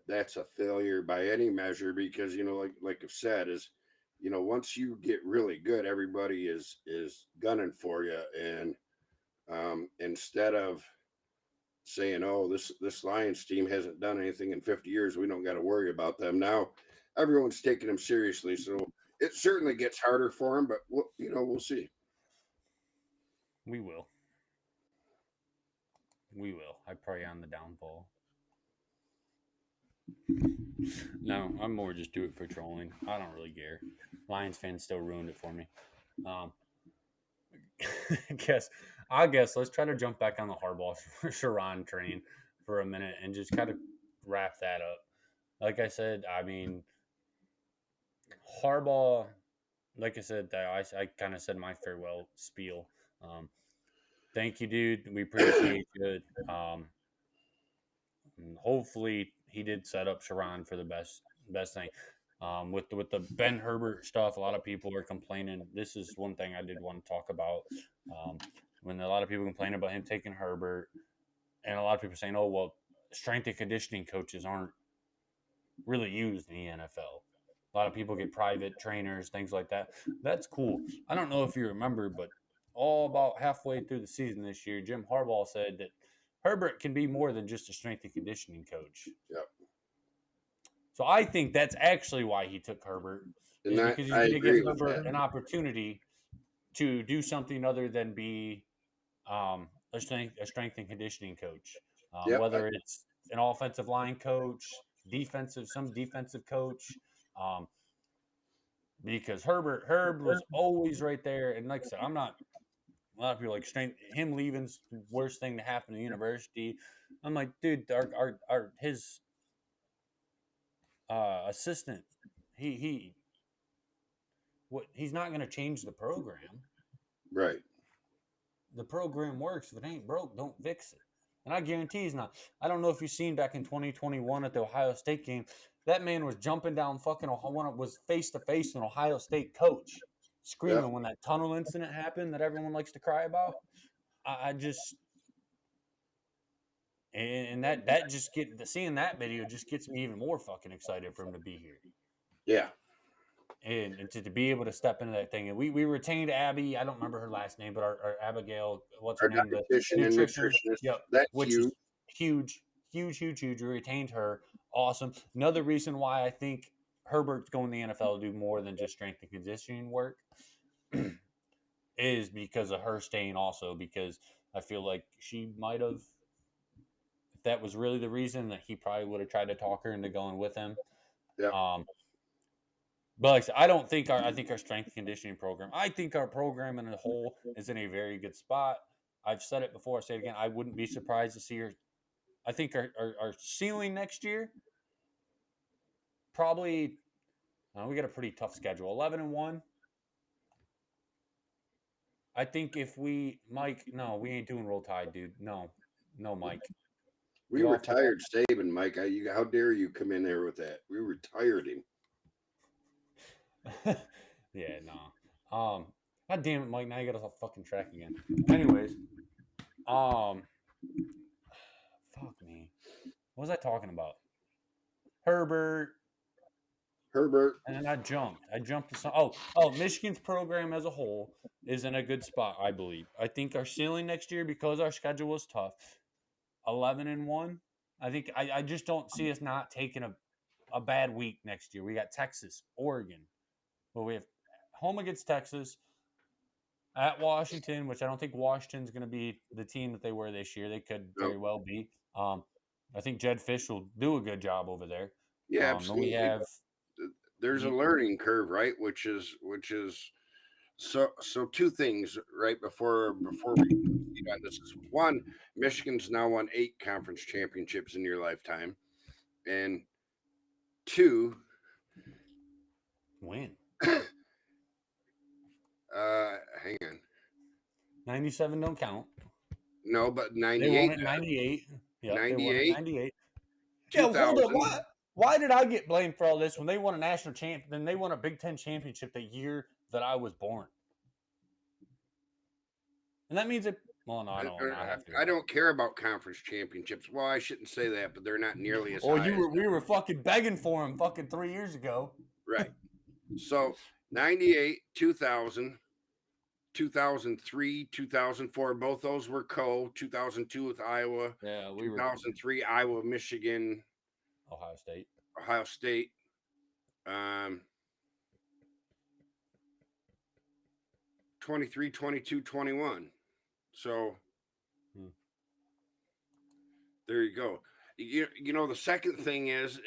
that's a failure by any measure, because like I've said, is once you get really good, everybody is gunning for you. And instead of saying, "Oh, this Lions team hasn't done anything in 50 years. We don't got to worry about them now," everyone's taking them seriously. So it certainly gets harder for them, but we'll see. We will. We will. I pray on the downfall. No, I'm more just do it for trolling. I don't really care. Lions fans still ruined it for me. I guess let's try to jump back on the Harbaugh Sherrone train for a minute and just kind of wrap that up. Like I said, I mean, Harbaugh, like I said, I kind of said my farewell spiel. Thank you, dude. We appreciate you. And hopefully, he did set up Sherrone for the best thing. With the Ben Herbert stuff, a lot of people are complaining. This is one thing I did want to talk about. When a lot of people complain about him taking Herbert, and a lot of people saying, "Oh, well, strength and conditioning coaches aren't really used in the NFL." A lot of people get private trainers, things like that. That's cool. I don't know if you remember, but all about halfway through the season this year, Jim Harbaugh said that Herbert can be more than just a strength and conditioning coach. Yep. So I think that's actually why he took Herbert, And is because he's I going to give agree with Herbert that. an opportunity to do something other than be a strength and conditioning coach, Yep. whether it's an offensive line coach, some defensive coach, um, because Herb was always right there. And like I said, I'm not. A lot of people like him leaving's the worst thing to happen to the university. I'm like, dude, his assistant, he he's not going to change the program. Right. The program works. If it ain't broke, don't fix it. And I guarantee he's not. I don't know if you've seen back in 2021 at the Ohio State game, that man was jumping down fucking when it was face to face an Ohio State coach, Yep. screaming when that tunnel incident happened that everyone likes to cry about. I just and that just seeing that video just gets me even more fucking excited for him to be here. Yeah. And to be able to step into that thing. And we retained Abby. I don't remember her last name, but our Abigail, what's her Our name? The dietitian and nutritionist. nutritionist. Yep. That's Which huge. is huge. We retained her. Awesome. Another reason why I think Herbert's going to the NFL to do more than just strength and conditioning work is because of her staying also, because I feel like she might have, if that was really the reason, that he probably would have tried to talk her into going with him. Yep. But like I said, I think our strength conditioning program, I think our program in a whole is in a very good spot. I've said it before, I say it again. I wouldn't be surprised to see her. I think our ceiling next year, probably, we got a pretty tough schedule. 11-1. I think if Mike, no, we ain't doing roll tide, dude. No, Mike. We Get off my. retired Saban, Mike. How dare you come in there with that? We retired him. Yeah, no. God damn it, Mike. Now you got us off fucking track again. Anyways, fuck me. What was I talking about? Herbert. Herbert. And then I jumped. To some. Michigan's program as a whole is in a good spot, I believe. I think our ceiling next year, because our schedule was tough, 11-1. I think I just don't see us not taking a bad week next year. We got Texas, Oregon, but we have home against Texas, at Washington, which I don't think Washington's going to be the team that they were this year. They could very well be. I think Jed Fish will do a good job over there. Yeah, And we absolutely. have There's a learning curve, right? Which is So two things right before we proceed on this is one, Michigan's now won 8 conference championships in your lifetime, and two, When? hang on, 97 don't count. no, but They won 98, it in 98. Yep, they won it in 98, 98. Yeah, hold up. 2000. Why did I get blamed for all this when they won a national champ? Then they won a Big Ten championship the year that I was born. And that means it. Well, no, I don't. I have to go I back. don't care about conference championships. Well, I shouldn't say that, but they're not nearly as Well, high as we were fucking begging for him fucking 3 years ago. right. So 98, 2000, 2003, 2004, both those were 2002 with Iowa, Yeah, we were 2003 Iowa, Michigan, Ohio State. Ohio State. Um, 23, 22, 21. So there you go. You know, the second thing is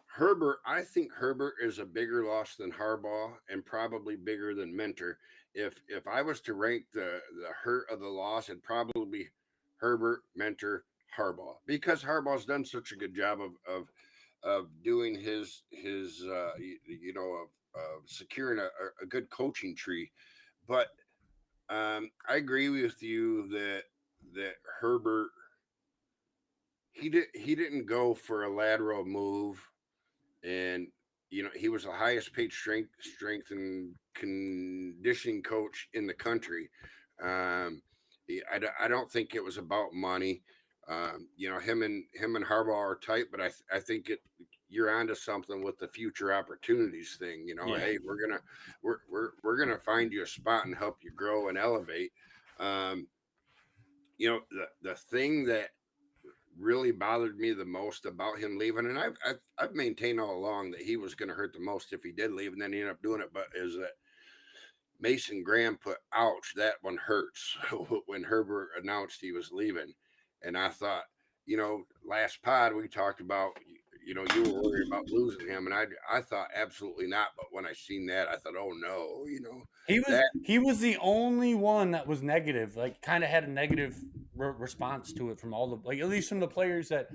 Herbert. I think Herbert is a bigger loss than Harbaugh and probably bigger than Mentor. If I was to rank the hurt of the loss, it'd probably be Herbert, Mentor, Harbaugh, because Harbaugh's done such a good job of doing his you know of securing a good coaching tree. But I agree with you that Herbert he didn't go for a lateral move, and you know he was the highest paid strength and conditioning coach in the country. Um, I don't think it was about money. You know him and Harbaugh are tight, but I think you're onto something with the future opportunities thing. You know, Yeah. hey, we're gonna find you a spot and help you grow and elevate. Um, you know the thing that really bothered me the most about him leaving, and I've maintained all along that he was going to hurt the most if he did leave, and then he ended up doing it. But is that Mason Graham put, "Ouch, that one hurts," when Herbert announced he was leaving, and I thought, you know, last pod we talked about, you know, you were worried about losing him, and I thought absolutely not. But when I seen that, I thought, oh no, you know, that He was the only one that was negative, like kind of had a negative response to it from all the, like, at least from the players that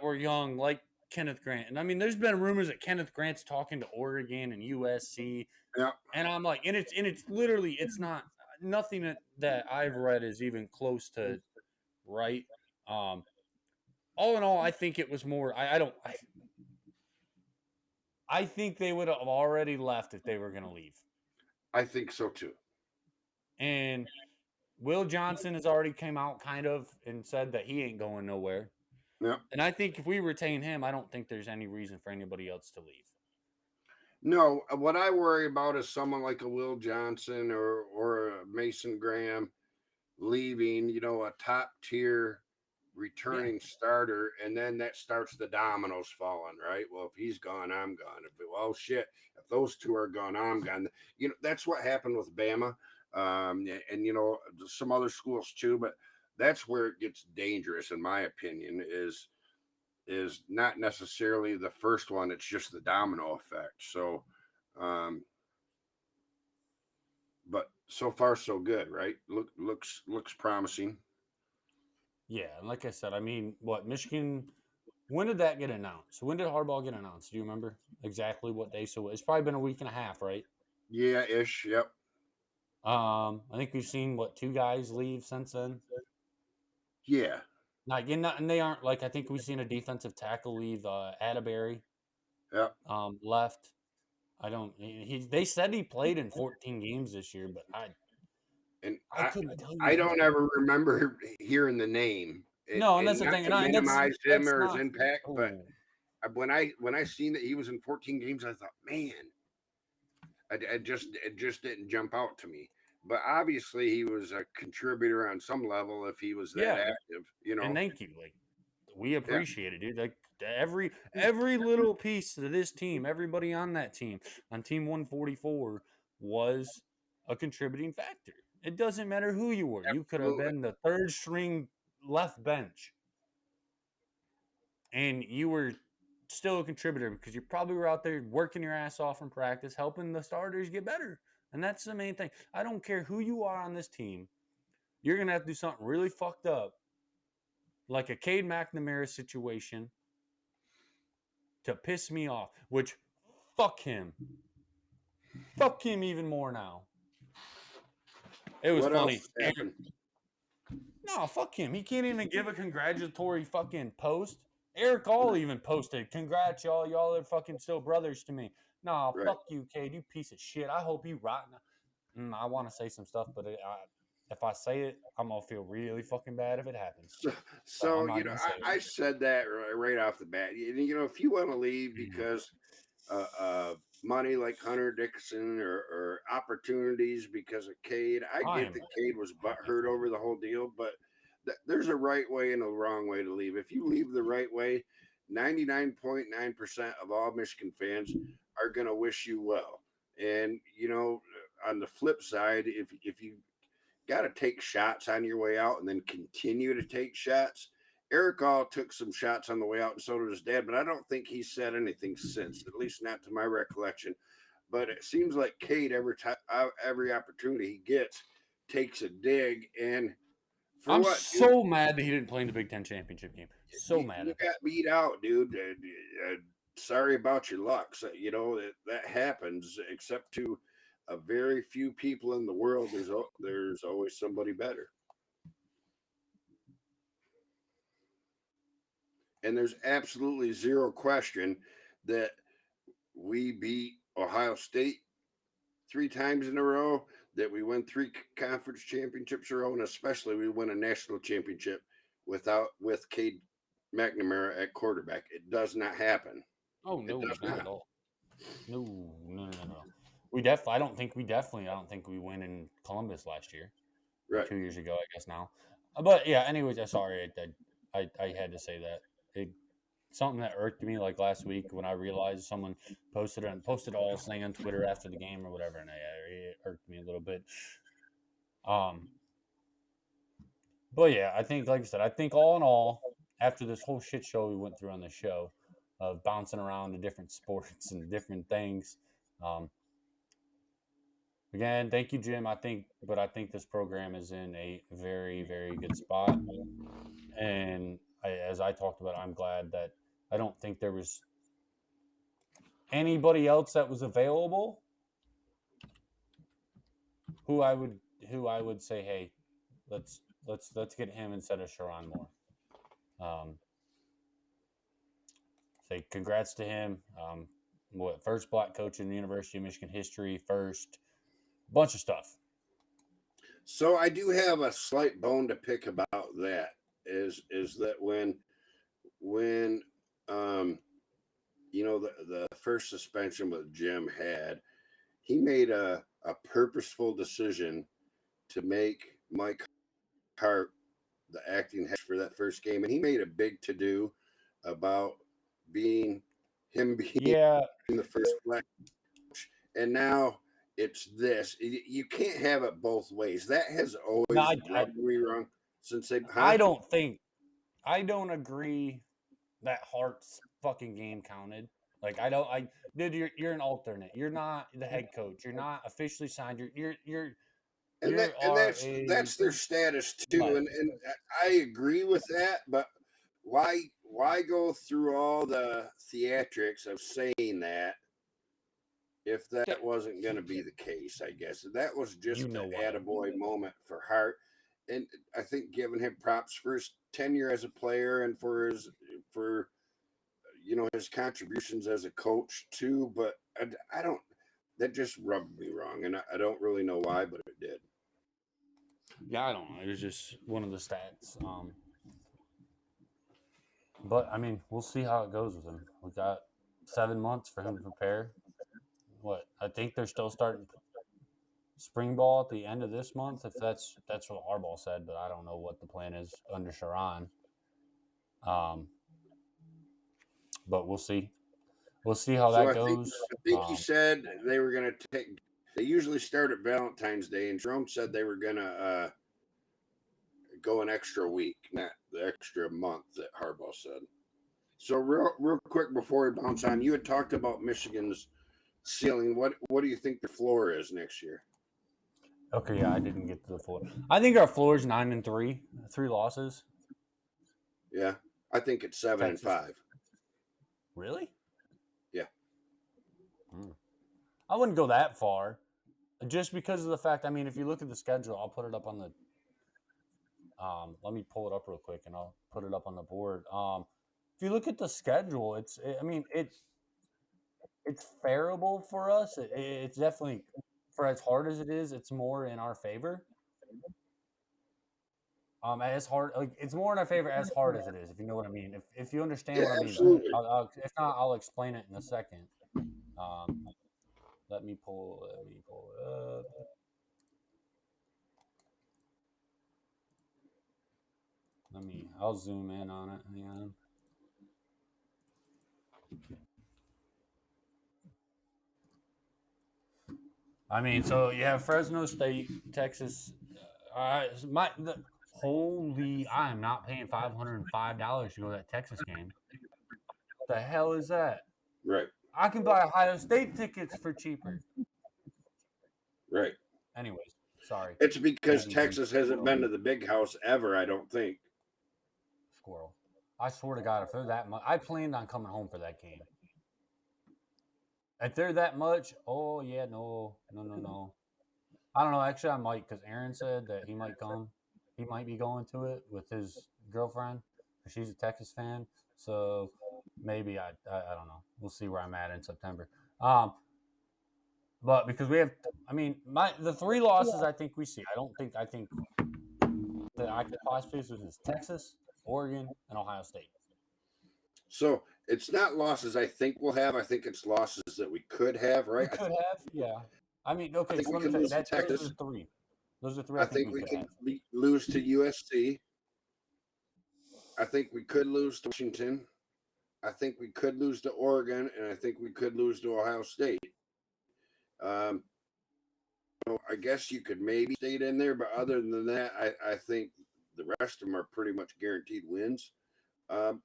were young, like Kenneth Grant. And I mean, there's been rumors that Kenneth Grant's talking to Oregon and USC, yeah. and I'm like, and it's literally, it's not, nothing that I've read is even close to right. All in all, I think it was more. I think they would have already left if they were going to leave. I think so too. And Will Johnson has already came out kind of and said that he ain't going nowhere. Yeah. And I think if we retain him, I don't think there's any reason for anybody else to leave. No, what I worry about is someone like a Will Johnson or a Mason Graham leaving, you know, a top tier returning starter, and then that starts the dominoes falling, right? Well, if he's gone, I'm gone. Well, shit, if those two are gone, I'm gone. You know, that's what happened with Bama, and you know some other schools too. But that's where it gets dangerous, in my opinion. Is not necessarily the first one; it's just the domino effect. So, but so far so good, right? Looks promising. Yeah, and like I said, I mean, what Michigan? When did that get announced? When did Harbaugh get announced? Do you remember exactly what day? So it's probably been a week and a half, right? Yeah, ish. Yep. I think we've seen what, two guys leave since then. Yeah. Like, and they aren't, like, I think we've seen a defensive tackle leave. Atterbury Yep. left. I don't. They said he played in 14 games this year, but And I couldn't tell you I if he don't played. ever remember hearing the name. No, and And that's the not thing, to and minimize him that's or his not. impact, but Oh, when I seen that he was in 14 games, I thought, man, it just didn't jump out to me. But obviously, he was a contributor on some level if he was that yeah, active, you and know. thank you. Like, we Yeah. appreciate it, dude. Like, every little piece of this team, everybody on that team, on Team 144, was a contributing factor. It doesn't matter who you were. You could have Absolutely. been the third string left bench, and you were still a contributor because you probably were out there working your ass off in practice, helping the starters get better. And that's the main thing. I don't care who you are on this team. You're going to have to do something really fucked up, like a Cade McNamara situation, to piss me off, which fuck him. Fuck him even more now. It was What funny. else happened? No, fuck him. He can't even give a congratulatory fucking post. Eric All even posted, "Congrats, y'all. Y'all are fucking still brothers to me." Nah, Right. fuck you, Cade. You piece of shit. I hope you rot. I want to say some stuff, but if I say it, I'm gonna feel really fucking bad if it happens. So I'm not gonna say I it. said that right off the bat. If you want to leave because money like Hunter Dickinson or opportunities because of Cade, I get that Cade was butthurt over the whole deal, but there's a right way and a wrong way to leave. If you leave the right way, 99.9% of all Michigan fans are going to wish you well. And, on the flip side, if you got to take shots on your way out and then continue to take shots. Eric All took some shots on the way out, and so did his dad, but I don't think he said anything since, at least not to my recollection. But it seems like Cade, every opportunity he gets, takes a dig. And I'm so mad that he didn't play in the Big Ten championship game. So mad. You got beat out, dude. Sorry about your luck. So, that happens, except to a very few people in the world. There's always somebody better. And there's absolutely zero question that we beat Ohio State 3 times in a row, that we win 3 conference championships in a row, and especially we win a national championship with Cade McNamara at quarterback. It does not happen. Oh no, not at all. No. I don't think we win in Columbus last year. Right. 2 years ago, I guess now. But yeah, anyways, I'm sorry. I had to say that. Something that irked me like last week when I realized someone posted all thing on Twitter after the game or whatever, and it irked me a little bit. But yeah, I think, like I said, I think all in all, after this whole shit show we went through on the show of bouncing around to different sports and different things, again, thank you, Jim. I think this program is in a very, very good spot, and as I talked about, I'm glad that I don't think there was anybody else that was available who I would say, hey, let's get him instead of Sherrone Moore. Say congrats to him. First black coach in the University of Michigan history, first bunch of stuff. So I do have a slight bone to pick about that. Is that when the first suspension with Jim had, he made a purposeful decision to make Mike Hart the acting head for that first game, and he made a big to do about being the first black coach, and now it's this. You can't have it both ways. That has always rubbed me wrong since they. I don't agree that Hart's fucking game counted. Like dude, you're an alternate. You're not the head coach. You're not officially signed. That's their status too, and I agree with that. But why go through all the theatrics of saying that if that wasn't going to be the case? I guess that was just an attaboy moment for Hart, and I think giving him props for his tenure as a player and for his contributions as a coach too. But I don't. That just rubbed me wrong, and I don't really know why, but it did. Yeah, I don't know. It was just one of the stats. But I mean, we'll see how it goes with him. We got 7 months for him to prepare. I think they're still starting spring ball at the end of this month. If that's what Harbaugh said, but I don't know what the plan is under Sherrone. But we'll see. We'll see how that goes. I think he said they were going to take. They usually start at Valentine's Day, and Jerome said they were going to go an extra week, not the extra month that Harbaugh said. So real quick before we bounce on, you had talked about Michigan's ceiling. What do you think the floor is next year? Okay, yeah, I didn't get to the floor. I think our floor is 9-3, 3 losses. Yeah, I think it's 7 Texas. and 5. Really? Yeah. I wouldn't go that far, just because of the fact. I mean, if you look at the schedule, I'll put it up on the. Let me pull it up real quick, and I'll put it up on the board. If you look at the schedule, it's favorable for us. It's definitely, for as hard as it is, it's more in our favor. As hard, like it's more in our favor as hard as it is, if you know what I mean. If you understand Yeah, what I mean, absolutely. if not, I'll explain it in a second. Let me pull it up. I'll zoom in on it. Hang on. I mean, so you have Fresno State, Texas. Holy! I am not paying $505 to go to that Texas game. What the hell is that? Right. I can buy Ohio State tickets for cheaper. Right. Anyways, sorry. It's because Maybe Texas hasn't been to the big house ever, I don't think. Squirrel. I swear to God, if they're that much, I planned on coming home for that game. If they're that much, oh yeah, no. I don't know. Actually, I might, because Aaron said that he might come. He might be going to it with his girlfriend, because she's a Texas fan. So maybe I don't know. We'll see where I'm at in September. But because we have, I mean, the 3 losses I think we see. I think that I could possibly see is Texas, Oregon, and Ohio State. So it's not losses I think we'll have. I think it's losses that we could have, right? We could have, yeah. I mean, okay, I think so we let me could tell you lose to that those Texas. are 3. Those are 3 I I think think we we could could have. lose to USC. I think we could lose to Washington. I think we could lose to Oregon, and I think we could lose to Ohio State. Um, I guess you could maybe stay in there, but other than that, I think the rest of them are pretty much guaranteed wins. Um,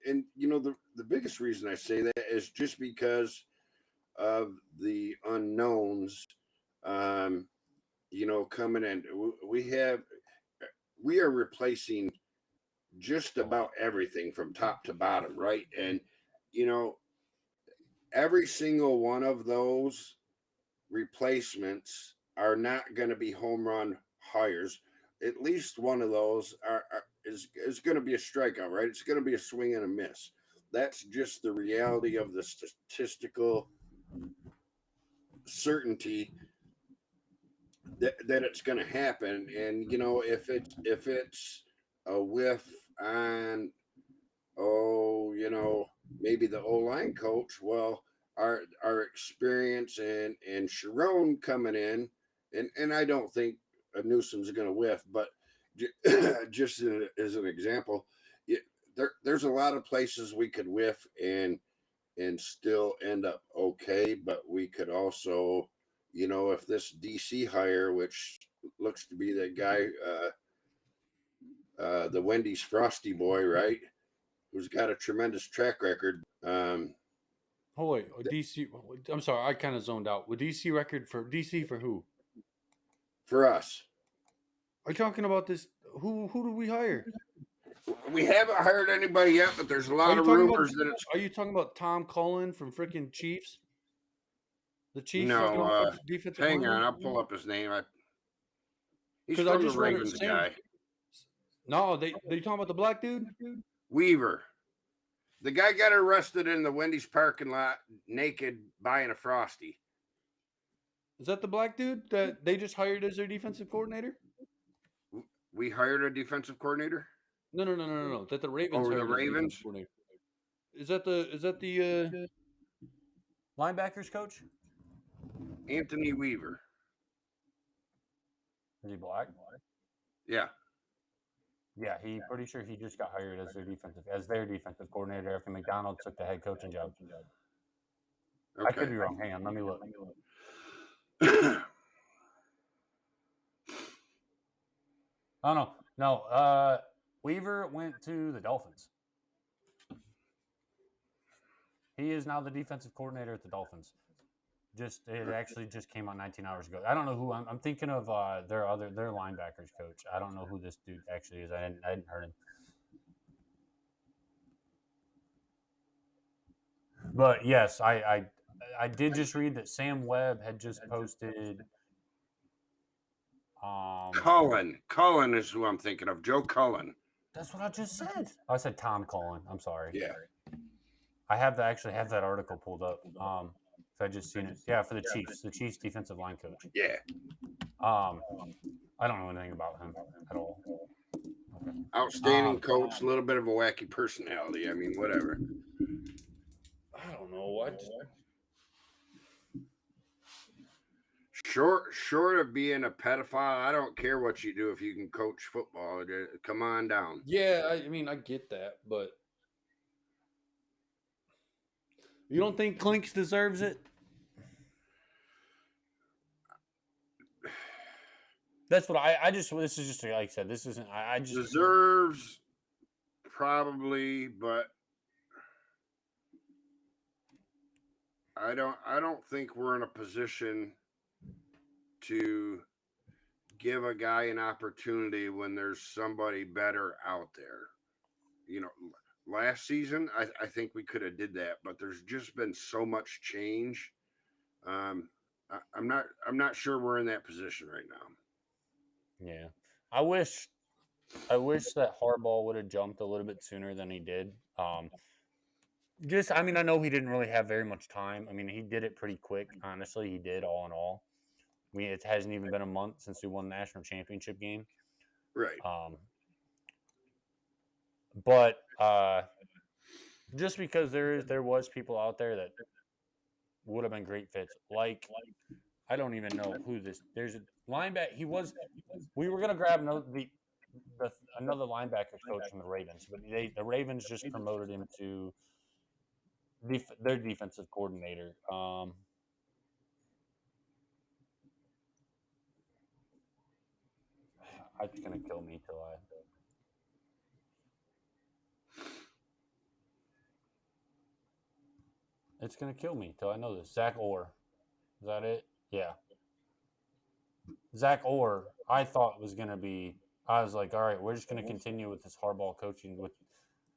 and the biggest reason I say that is just because of the unknowns. Um, coming in, we are replacing just about everything from top to bottom, right? And you know, every single one of those replacements are not going to be home run hires. At least one of those is going to be a strikeout, right? It's going to be a swing and a miss. That's just the reality of the statistical certainty that it's going to happen. And if it's a whiff on maybe the O line coach, well, our experience and Sherrone coming in, and I don't think Newsom's going to whiff, but just as an example, there's a lot of places we could whiff and still end up okay, but we could also, if this DC hire, which looks to be that guy, the Wendy's Frosty boy, right, who's got a tremendous track record. Oh wait, DC. I'm sorry, I kind of zoned out. With DC record for DC for who? For us, Are you talking about this? Who did we hire? we haven't hired anybody yet, but there's a lot of rumors that it's Are you talking about Tom Cullen from freaking Chiefs? The Chiefs fucking no. defensive Hang on, coordinator? I'll pull up his name. He's Because I from the just read it. Ravens, guy. No, they talking about the black dude? Weaver. The guy got arrested in the Wendy's parking lot naked buying a Frosty. Is that the black dude that they just hired as their defensive coordinator? We hired a defensive coordinator? No. That the Ravens hired the as Ravens? defensive coordinator. Is that the linebackers coach? Anthony Weaver. Is he black? Yeah. Yeah, pretty sure he just got hired as their defensive coordinator after McDonald took the head coaching job. Okay. I could be wrong. Hang on, let me look. Oh no. Weaver went to the Dolphins. He is now the defensive coordinator at the Dolphins. It actually just came out 19 hours ago. I don't know who I'm thinking of. Their linebackers coach. I don't know who this dude actually is. I hadn't heard him. But yes, I did just read that Sam Webb had just posted. Cullen is who I'm thinking of. Joe Cullen. That's what I just said. I said Tom Cullen. I'm sorry. Yeah. I actually have that article pulled up. So I just seen it. Yeah, for the Chiefs defensive line coach. Yeah. I don't know anything about him at all. Okay. Outstanding coach, a little bit of a wacky personality. I mean, whatever. I don't know what. Short of being a pedophile, I don't care what you do if you can coach football. Come on down. Yeah, I mean, I get that, but you don't think Clinks deserves it? That's what I just. This is just like I said. This isn't. I just deserves probably, but I don't think we're in a position to give a guy an opportunity when there's somebody better out there. You know, last season I think we could have did that, but there's just been so much change. I'm not sure we're in that position right now. Yeah, I wish that Harbaugh would have jumped a little bit sooner than he did. I mean, I know he didn't really have very much time. I mean, he did it pretty quick. Honestly, he did all in all. I mean, it hasn't even been a month since we won the national championship game. Right. But just because there was people out there that would have been great fits, like I don't even know who this. There's a linebacker. We were gonna grab another linebacker coach from the Ravens, but the Ravens just promoted him to their defensive coordinator. It's gonna kill me till I. It's gonna kill me till I know this. Zach Orr, is that it? Yeah. Zach Orr, I thought was gonna be. I was like, all right, we're just gonna continue with this Harbaugh coaching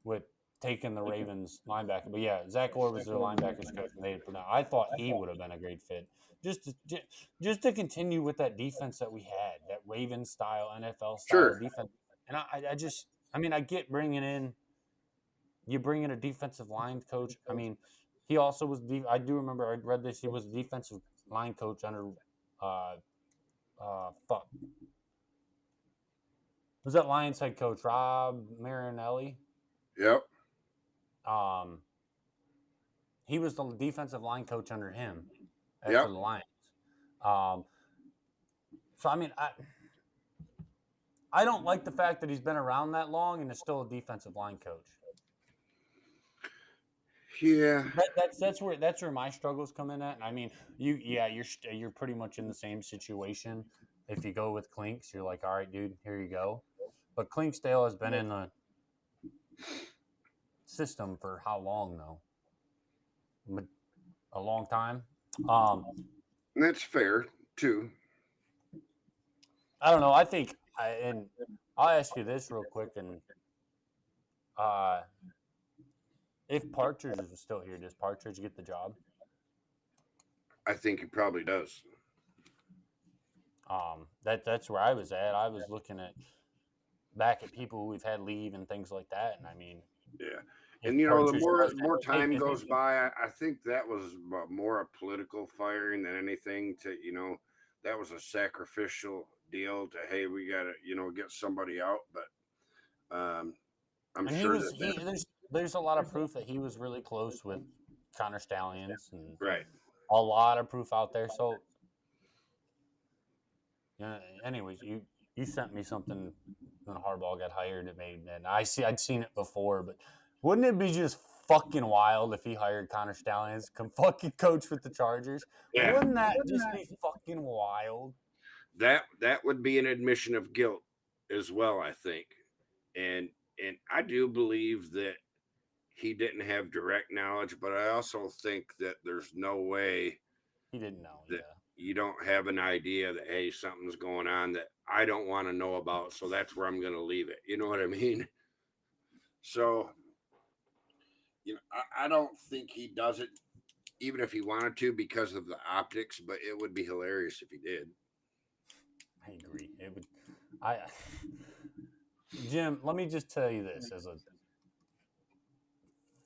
with taking the Ravens linebacker. But yeah, Zach Orr was their linebackers coach, and I thought he would have been a great fit. Just to continue with that defense that we had, that Ravens style, NFL style defense. And I get bringing in a defensive line coach. I mean, he also was. I do remember I read this. He was a defensive line coach under. Was that Lions head coach Rob Marinelli? Yep. He was the defensive line coach under him for the Lions. So I mean, I don't like the fact that he's been around that long and is still a defensive line coach. Yeah, that's where my struggles come in at. I mean, you're pretty much in the same situation. If you go with Clinks, you're like, all right, dude, here you go. But Clinksdale has been in the system for how long though? A long time. That's fair too. I don't know. I think, and I'll ask you this real quick, and if Partridge was still here, does Partridge get the job? I think he probably does. That's where I was at. I was looking back at people who we've had leave and things like that, and I mean, yeah. And the more time goes by, I think that was more a political firing than anything. That was a sacrificial deal to, hey, we got to get somebody out. But I'm sure there's a lot of proof that he was really close with Connor Stallions, and right. A lot of proof out there. So, anyways, you sent me something when Harbaugh got hired. And I'd seen it before, but wouldn't it be just fucking wild if he hired Connor Stallions to fucking coach with the Chargers? Yeah. Wouldn't that just be fucking wild? That would be an admission of guilt as well, I think. And I do believe that he didn't have direct knowledge, but I also think that there's no way He didn't know. that Yeah. you don't have an idea that, hey, something's going on that I don't want to know about, so that's where I'm going to leave it. You know what I mean? So, I don't think he does it, even if he wanted to, because of the optics. But it would be hilarious if he did. I agree. It would. I Jim, let me just tell you this as a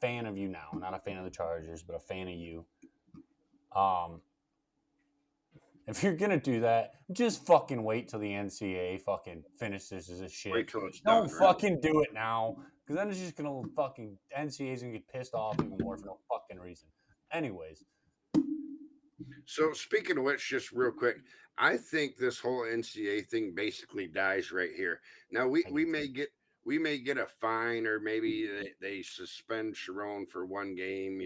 fan of you now, not a fan of the Chargers, but a fan of you. Um, if you're gonna do that, just fucking wait till the NCAA fucking finishes this shit. Wait till it's Don't done, right? fucking do it now, because then it's just gonna fucking NCAA's gonna get pissed off even more for no fucking reason. Anyways, So speaking of which, just real quick, I think this whole NCAA thing basically dies right here. Now we may get a fine, or maybe they suspend Sherrone for one game,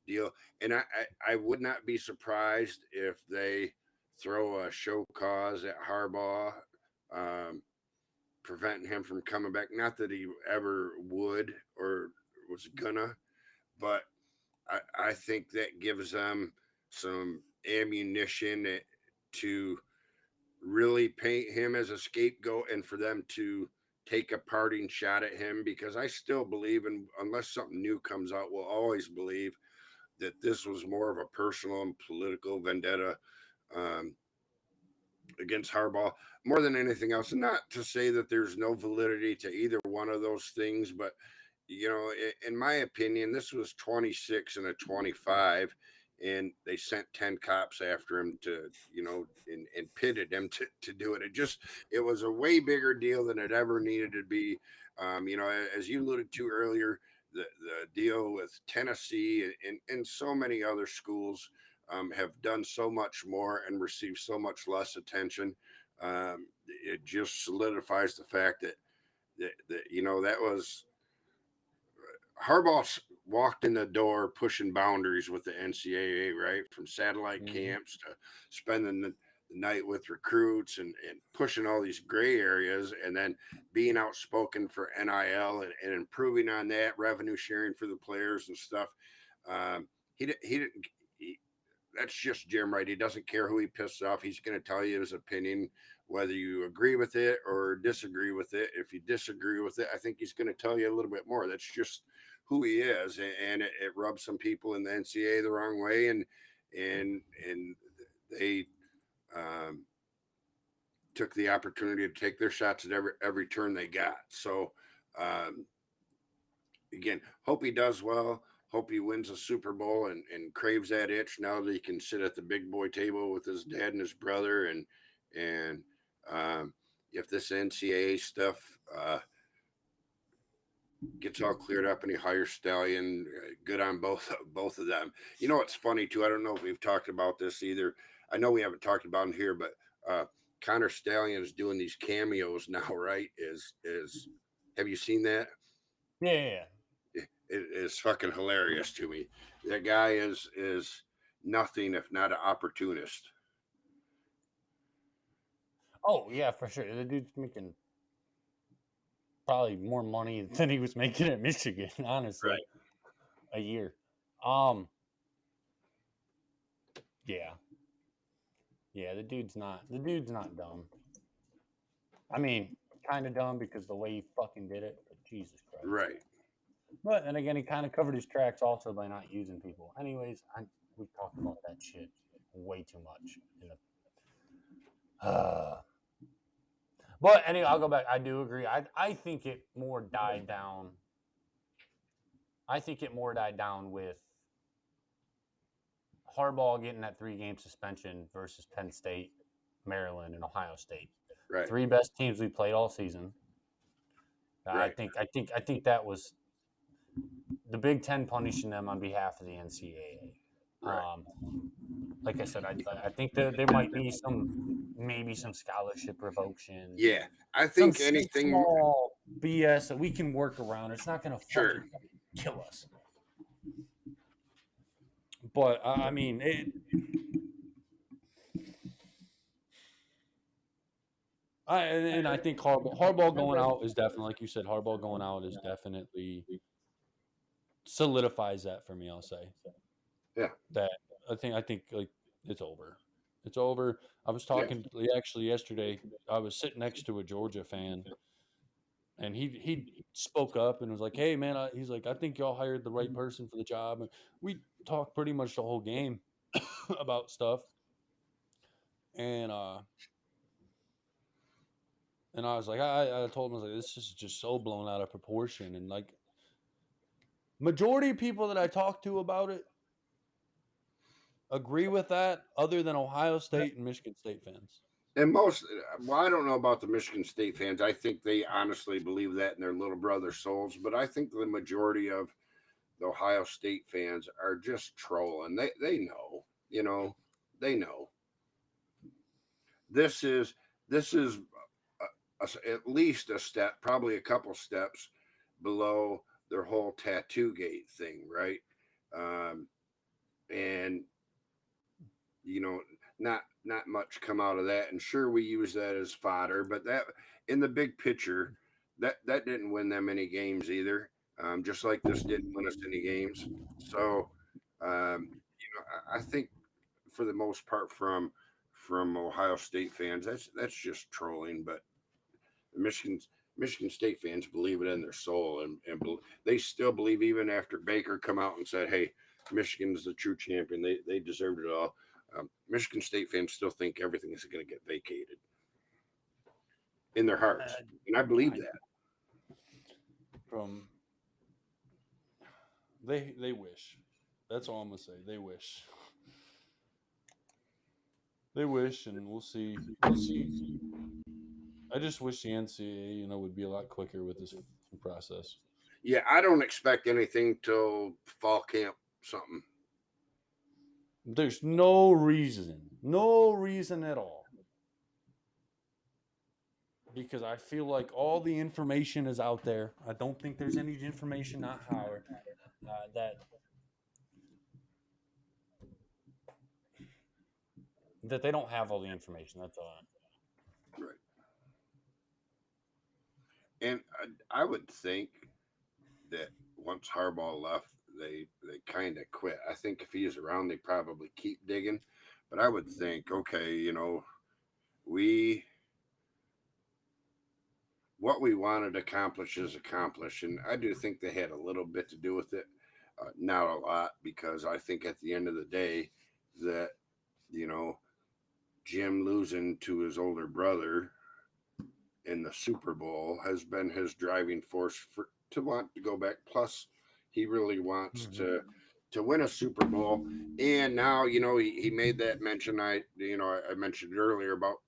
deal. And I would not be surprised if they throw a show cause at Harbaugh, um, preventing him from coming back. Not that he ever would or was gonna, but I think that gives them some ammunition to really paint him as a scapegoat, and for them to take a parting shot at him, because I still believe, and unless something new comes out, we'll always believe that this was more of a personal and political vendetta, um, against Harbaugh more than anything else. And not to say that there's no validity to either one of those things, but in my opinion, this was 26 and a 25, and they sent 10 cops after him to, and pitted him to do it. It was a way bigger deal than it ever needed to be. As you alluded to earlier, the deal with Tennessee and so many other schools have done so much more and received so much less attention. It just solidifies the fact that was Harbaugh walked in the door pushing boundaries with the NCAA, right? From satellite camps to spending the night with recruits and pushing all these gray areas, and then being outspoken for NIL and improving on that, revenue sharing for the players and stuff. He didn't. That's just Jim, right? He doesn't care who he pisses off. He's going to tell you his opinion, whether you agree with it or disagree with it. If you disagree with it, I think he's going to tell you a little bit more. That's just who he is, and it rubs some people in the NCAA the wrong way, and they took the opportunity to take their shots at every turn they got. So again, hope he does well. Hope he wins a Super Bowl and craves that itch now that he can sit at the big boy table with his dad and his brother. And if this NCAA stuff gets all cleared up and he hires Stallion, good on both of them. You know what's funny too? I don't know if we've talked about this either. I know we haven't talked about it here, but Connor Stallion is doing these cameos now, right? Is have you seen that? yeah. It is fucking hilarious to me. That guy is nothing if not an opportunist. Oh yeah, for sure. The dude's making probably more money than he was making at Michigan, honestly, Right. a year. Yeah. Yeah, the dude's not dumb. I mean, kind of dumb because the way he fucking did it, but Jesus Christ. Right. But then again, he kind of covered his tracks also by not using people. Anyways, we talked about that shit way too much. But anyway, I'll go back. I do agree. I think it more died down. I think it more died down with Harbaugh getting that 3-game suspension versus Penn State, Maryland, and Ohio State. Right. 3 best teams we played all season. Right. I think that was the Big Ten punishing them on behalf of the NCAA. Right. Like I said, I think that there might be maybe some scholarship revocation. Yeah, I think some anything small BS that we can work around. It's not going to Sure. fucking kill us. But I mean, I think Harbaugh going out is definitely, like you said, Harbaugh going out is definitely solidifies that for me. I'll say, Yeah. that I think like it's over. It's over. I was Yeah. talking actually yesterday. I was sitting next to a Georgia fan, and he spoke up and was like, "Hey man," he's like, "I think y'all hired the right person for the job." And we talked pretty much the whole game about stuff, and I was like, I told him, I was like, this is just so blown out of proportion, and like majority of people that I talk to about it agree with that, other than Ohio State and Michigan State fans. And most, well, I don't know about the Michigan State fans. I think they honestly believe that in their little brother souls, but I think the majority of the Ohio State fans are just trolling. They know, they know. This is at least a step, probably a couple steps below their whole tattoo gate thing, right? Um, and you know, not much come out of that. And sure, we use that as fodder, but that in the big picture, that didn't win them any games either. Just like this didn't win us any games. So, I think for the most part, from Ohio State fans, that's just trolling. But Michigan State fans believe it in their soul, and they still believe even after Baker come out and said, "Hey, Michigan's the true champion. They deserved it all." Michigan State fans still think everything is going to get vacated in their hearts, and I believe that. From they wish. That's all I'm gonna say. They wish. They wish, and we'll see. We'll see. I just wish the NCAA, would be a lot quicker with this process. Yeah, I don't expect anything till fall camp something. There's no reason at all, because I feel like all the information is out there. I don't think there's any information not Howard that they don't have all the information. That's all. Right. And I would think that once Harbaugh left, they kind of quit. I think if he's around, they probably keep digging. But I would think, okay, we what we wanted to accomplish is accomplished, and I do think they had a little bit to do with it, not a lot, because I think at the end of the day that you know Jim losing to his older brother in the Super Bowl has been his driving force to want to go back. Plus, he really wants to win a Super Bowl. And now, he made that mention. I mentioned earlier about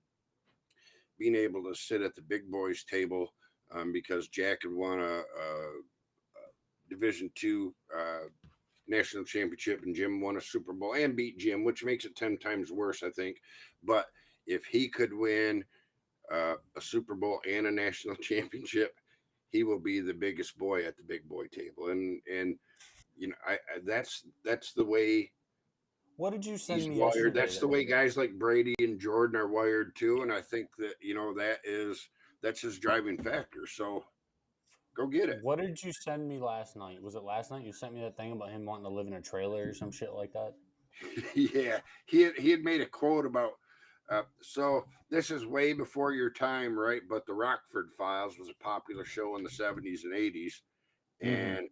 being able to sit at the big boys table, because Jack had won a Division II national championship, and Jim won a Super Bowl and beat Jim, which makes it 10 times worse, I think. But if he could win a Super Bowl and a national championship, he will be the biggest boy at the big boy table. And that's the way What did you send he's me wired. yesterday? That's the way guys like Brady and Jordan are wired too. And I think that that's his driving factor. So go get it. What did you send me last night? Was it last night you sent me that thing about him wanting to live in a trailer or some shit like that? Yeah, he had made a quote about. So this is way before your time, right? But the Rockford Files was a popular show in the 70s and 80s, and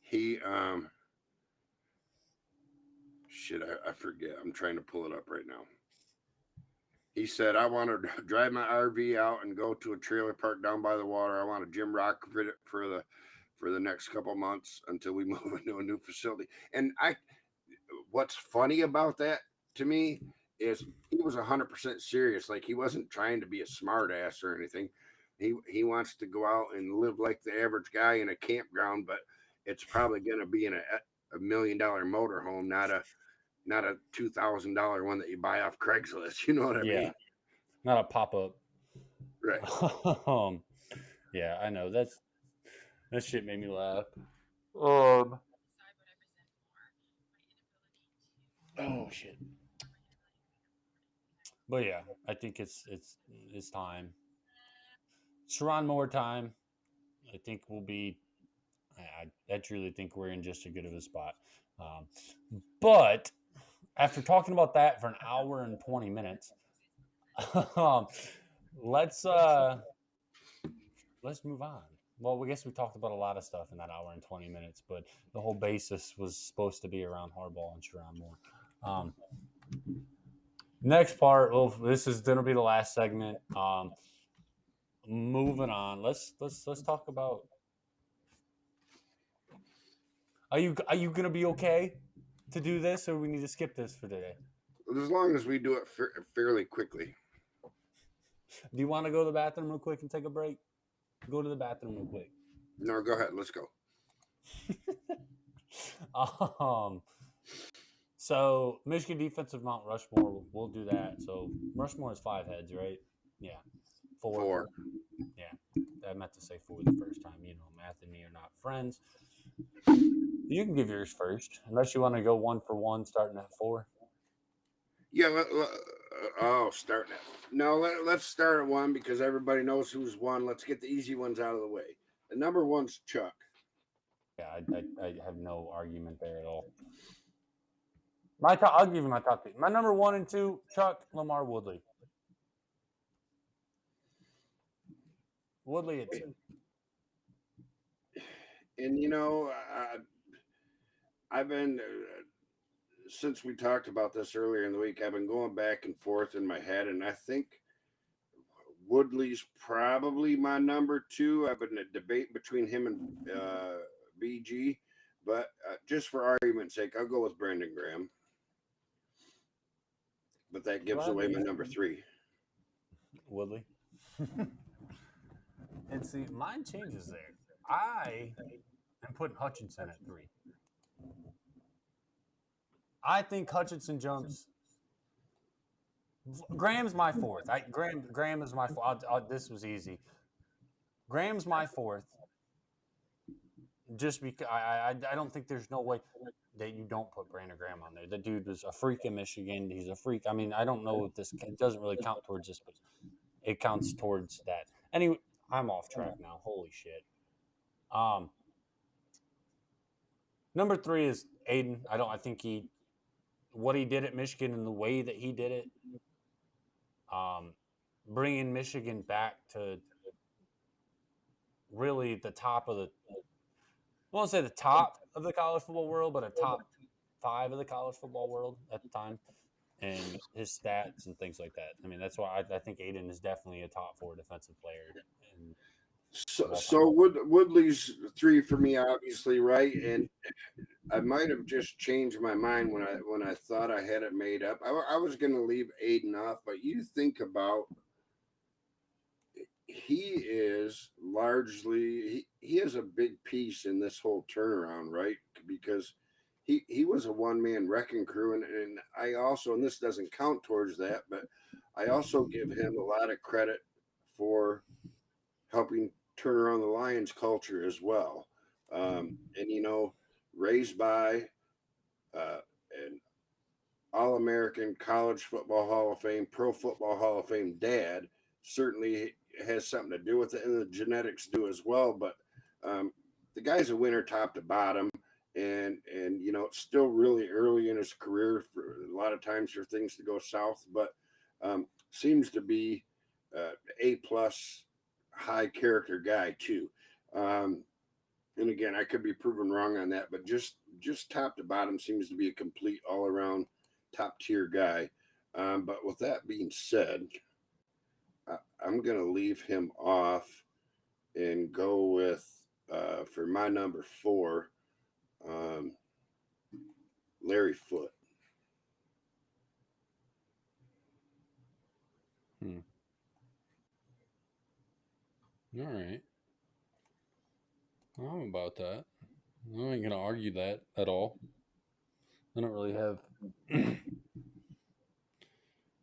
he shit, I forget. I'm trying to pull it up right now. He said, "I want to drive my RV out and go to a trailer park down by the water. I want a Jim Rockford for the next couple months until we move into a new facility." And what's funny about that to me is he was 100% serious. Like, he wasn't trying to be a smart ass or anything. He wants to go out and live like the average guy in a campground, but it's probably going to be in a $1 million motorhome, not a $2,000 one that you buy off Craigslist. You know what I mean? Not a pop up. Right. Yeah, I know. That shit made me laugh. Um. Oh shit. But yeah, I think it's time. Sherrone Moore time. I think will be. I truly think we're in just as good of a spot. But after talking about that for an hour and 20 minutes, um, let's let's move on. Well, we guess we talked about a lot of stuff in that hour and 20 minutes, but the whole basis was supposed to be around Harbaugh and Sherrone Moore. Next part, well, this is going to be the last segment. Moving on, let's talk about. Are you going to be okay to do this, or we need to skip this for today? As long as we do it fairly quickly. Do you want to go to the bathroom real quick and take a break? Go to the bathroom real quick. No, go ahead. Let's go. So Michigan Defensive Mount Rushmore, we'll do that. So Rushmore is 5 heads, right? Yeah. 4. Yeah. I meant to say 4 the first time. You know, math and me are not friends. You can give yours first, unless you want to go 1 for 1, starting at 4. Yeah. Starting at. No, let's start at 1 because everybody knows who's 1. Let's get the easy ones out of the way. The number 1's Chuck. Yeah, I have no argument there at all. I'll give you my top 3. My number 1 and 2, Chuck, Lamar, Woodley. Woodley at 2. And you know, I've been since we talked about this earlier in the week. I've been going back and forth in my head, and I think Woodley's probably my number 2. I've been in a debate between him and BG, but just for argument's sake, I'll go with Brandon Graham. But that gives away my number 3. Woodley. And see, mine changes there. I am putting Hutchinson at 3. I think Hutchinson jumps. Graham's my 4th. Graham is my 4th. This was easy. Graham's my 4th. Just because I don't think there's no way that you don't put Brandon Graham on there. The dude was a freak in Michigan. He's a freak. I mean, I don't know if this it doesn't really count towards this, but it counts towards that. Anyway, I'm off track now. Holy shit. Number 3 is Aiden. I think what he did at Michigan and the way that he did it, bringing Michigan back to really the top of the, I won't say the top of the college football world, but a top 5 of the college football world at the time, and his stats and things like that. I mean, that's why I think Aiden is definitely a top 4 defensive player. So Woodley's 3 for me, obviously, right? And I might have just changed my mind when I thought I had it made up. I was going to leave Aiden off, but you think about he is largely he has a big piece in this whole turnaround, right? Because he was a one-man wrecking crew, and I also, and this doesn't count towards that, but I also give him a lot of credit for helping turn around the Lions culture as well. And you know, raised by an All-American College Football Hall of Fame, Pro Football Hall of Fame dad, certainly has something to do with it, and the genetics do as well. But the guy's a winner top to bottom, and you know, it's still really early in his career for a lot of times for things to go south, but seems to be A+ high character guy too. And again, I could be proven wrong on that, but just top to bottom seems to be a complete all around top tier guy. But with that being said, I'm going to leave him off and go with, for my number 4, Larry Foote. All right. I'm about that. I ain't gonna argue that at all. I don't really have.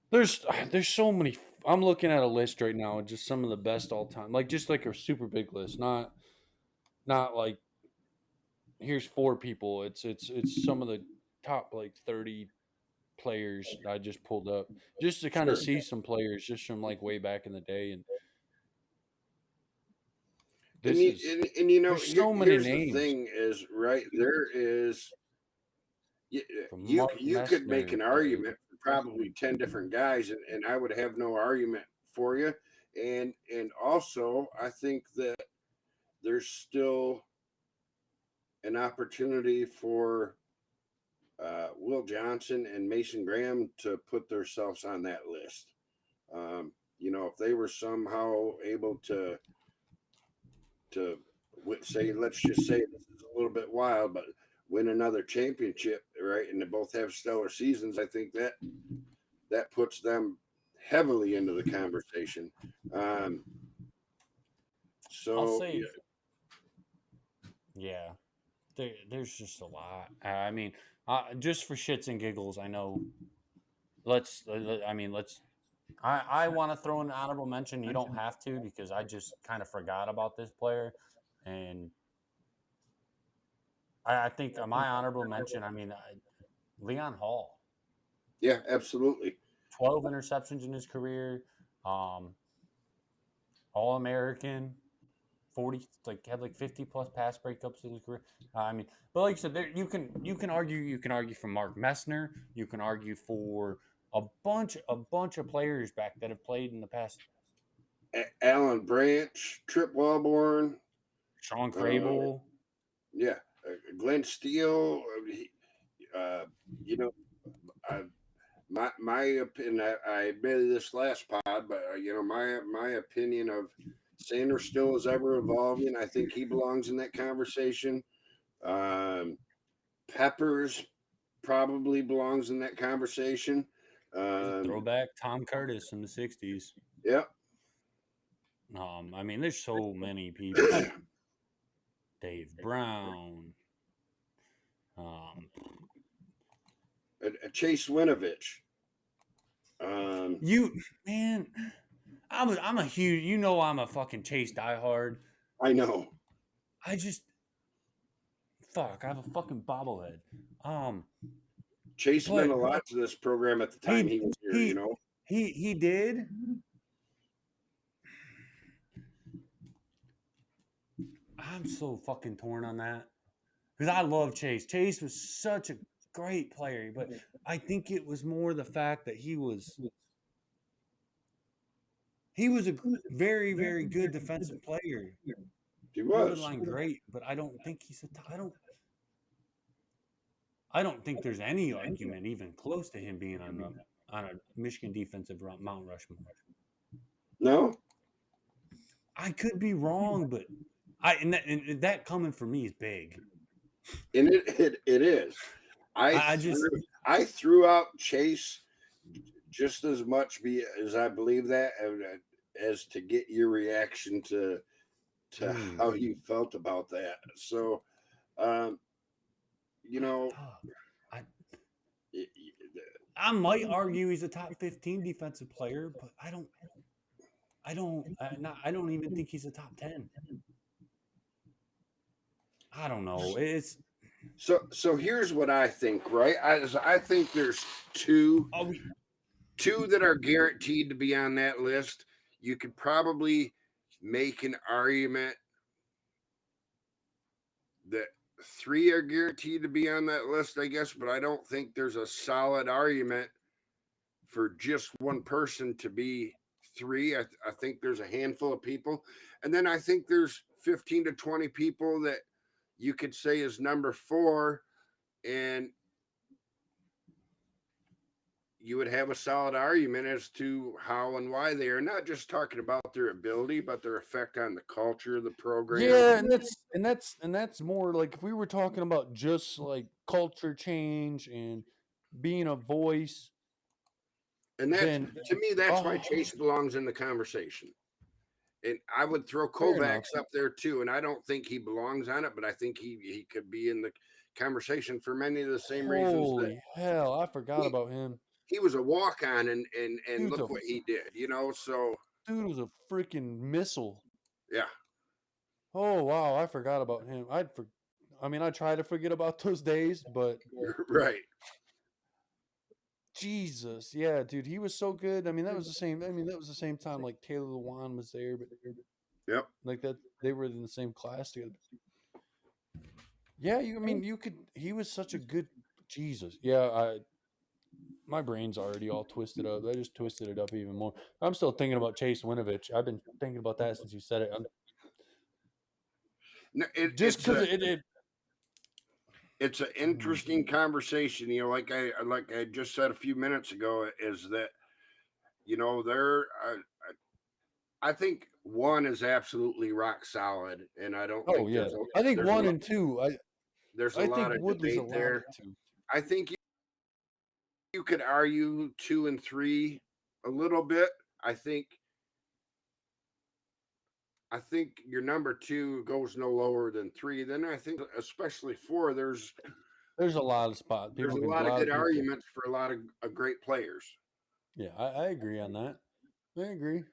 There's so many. I'm looking at a list right now, just some of the best all time, like just like a super big list, not like here's 4 people. It's some of the top like 30 players I just pulled up just to kind of see some players just from like way back in the day. And There's so many here's the names thing is, right, there is, from you Mark you could make Messner an to argument for probably 10 different guys, and I would have no argument for you. And also, I think that there's still an opportunity for Will Johnson and Mason Graham to put themselves on that list. If they were somehow able to say, let's just say this is a little bit wild, but win another championship, right? And they both have stellar seasons. I think that puts them heavily into the conversation. I'll So say, yeah, there's just a lot. I mean, just for shits and giggles, I know. Let's. I want to throw an honorable mention. You don't have to because I just kind of forgot about this player, and I think my honorable mention. Leon Hall, yeah, absolutely. 12 interceptions in his career, All American. 40 had 50 plus pass breakups in his career. But like I said, you can argue for Mark Messner. You can argue for a bunch of players back that have played in the past. Alan Branch, Trip Wellborn, Sean uh, Crable. yeah, Glenn Steele. Uh, you know, I, my opinion. I admitted this last pod, but my opinion of Sanders still is ever evolving. I think he belongs in that conversation. Um, Peppers probably belongs in that conversation. Throwback Tom Curtis in the 60s. Yeah. There's so many people. Dave Brown. Chase Winovich. You man, I'm a huge. I'm a fucking Chase diehard. I know. I just fuck. I have a fucking bobblehead. Chase But meant a lot to this program at the time he was here. he did. I'm so fucking torn on that because I love Chase. Chase was such a great player, but I think it was more the fact that he was a very very good defensive player. He was. Borderline great, but I don't think he's I don't think there's any argument even close to him being on a Michigan defensive Mount Rushmore. No. I could be wrong, but that coming for me is big. And it is. I threw out Chase just as much as I believe that as to get your reaction to how you felt about that. So, I might argue he's a top 15 defensive player, but I don't even think he's a top 10. I don't know. It's so here's what I think, right? I think there's two that are guaranteed to be on that list. You could probably make an argument that 3 are guaranteed to be on that list, I guess, but I don't think there's a solid argument for just one person to be 3. I think there's a handful of people. And then I think there's 15 to 20 people that you could say is number 4, and you would have a solid argument as to how and why they are, not just talking about their ability, but their effect on the culture of the program. Yeah, and that's more like if we were talking about just like culture change and being a voice. And to me, that's why Chase belongs in the conversation. And I would throw Kovacs up there too. And I don't think he belongs on it, but I think he could be in the conversation for many of the same reasons. Holy hell, I forgot about him. He was a walk-on, and look what he did, so. Dude was a freaking missile. Yeah. Oh, wow, I forgot about him. I try to forget about those days, but. Right. Jesus, yeah, dude, he was so good. That was the same. That was the same time like Taylor Lewan was there, but Yep. Like that, they were in the same class together. Yeah, you could. He was such a good Jesus. Yeah, my brain's already all twisted up. I just twisted it up even more. I'm still thinking about Chase Winovich. I've been thinking about that since you said it. No, Just because it's an interesting conversation. Like I just said a few minutes ago, is that there. I think one is absolutely rock solid, and I don't Oh think yeah, I think there's a one lot, and two. there's a I think lot of Woodley's debate allowed there. at two. I think you could argue 2 and 3 a little bit. I think your number 2 goes no lower than 3. Then I think, especially 4, there's a lot of spots. there's People a can a lot of lot good of people. arguments for a lot of great players. Yeah, I agree on that. I agree.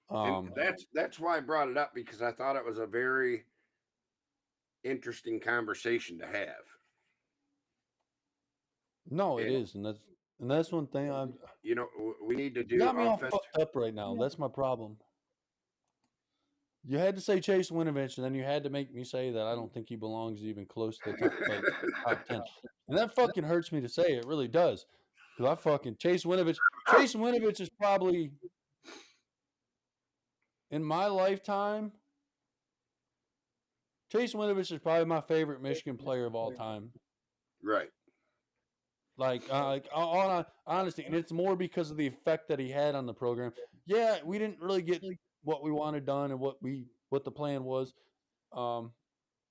And that's why I brought it up, because I thought it was a very interesting conversation to have. No, it And is, and that's one thing. we need to You do got me all offense. fucked up right now. That's my problem. You had to say Chase Winovich, and then you had to make me say that I don't think he belongs even close to the top 10. And that fucking hurts me to say. It really does. Because I fucking Chase Winovich is probably, in my lifetime, Chase Winovich is probably my favorite Michigan player of all time. Right. Like on honesty, and it's more because of the effect that he had on the program. Yeah, we didn't really get what we wanted done and what the plan was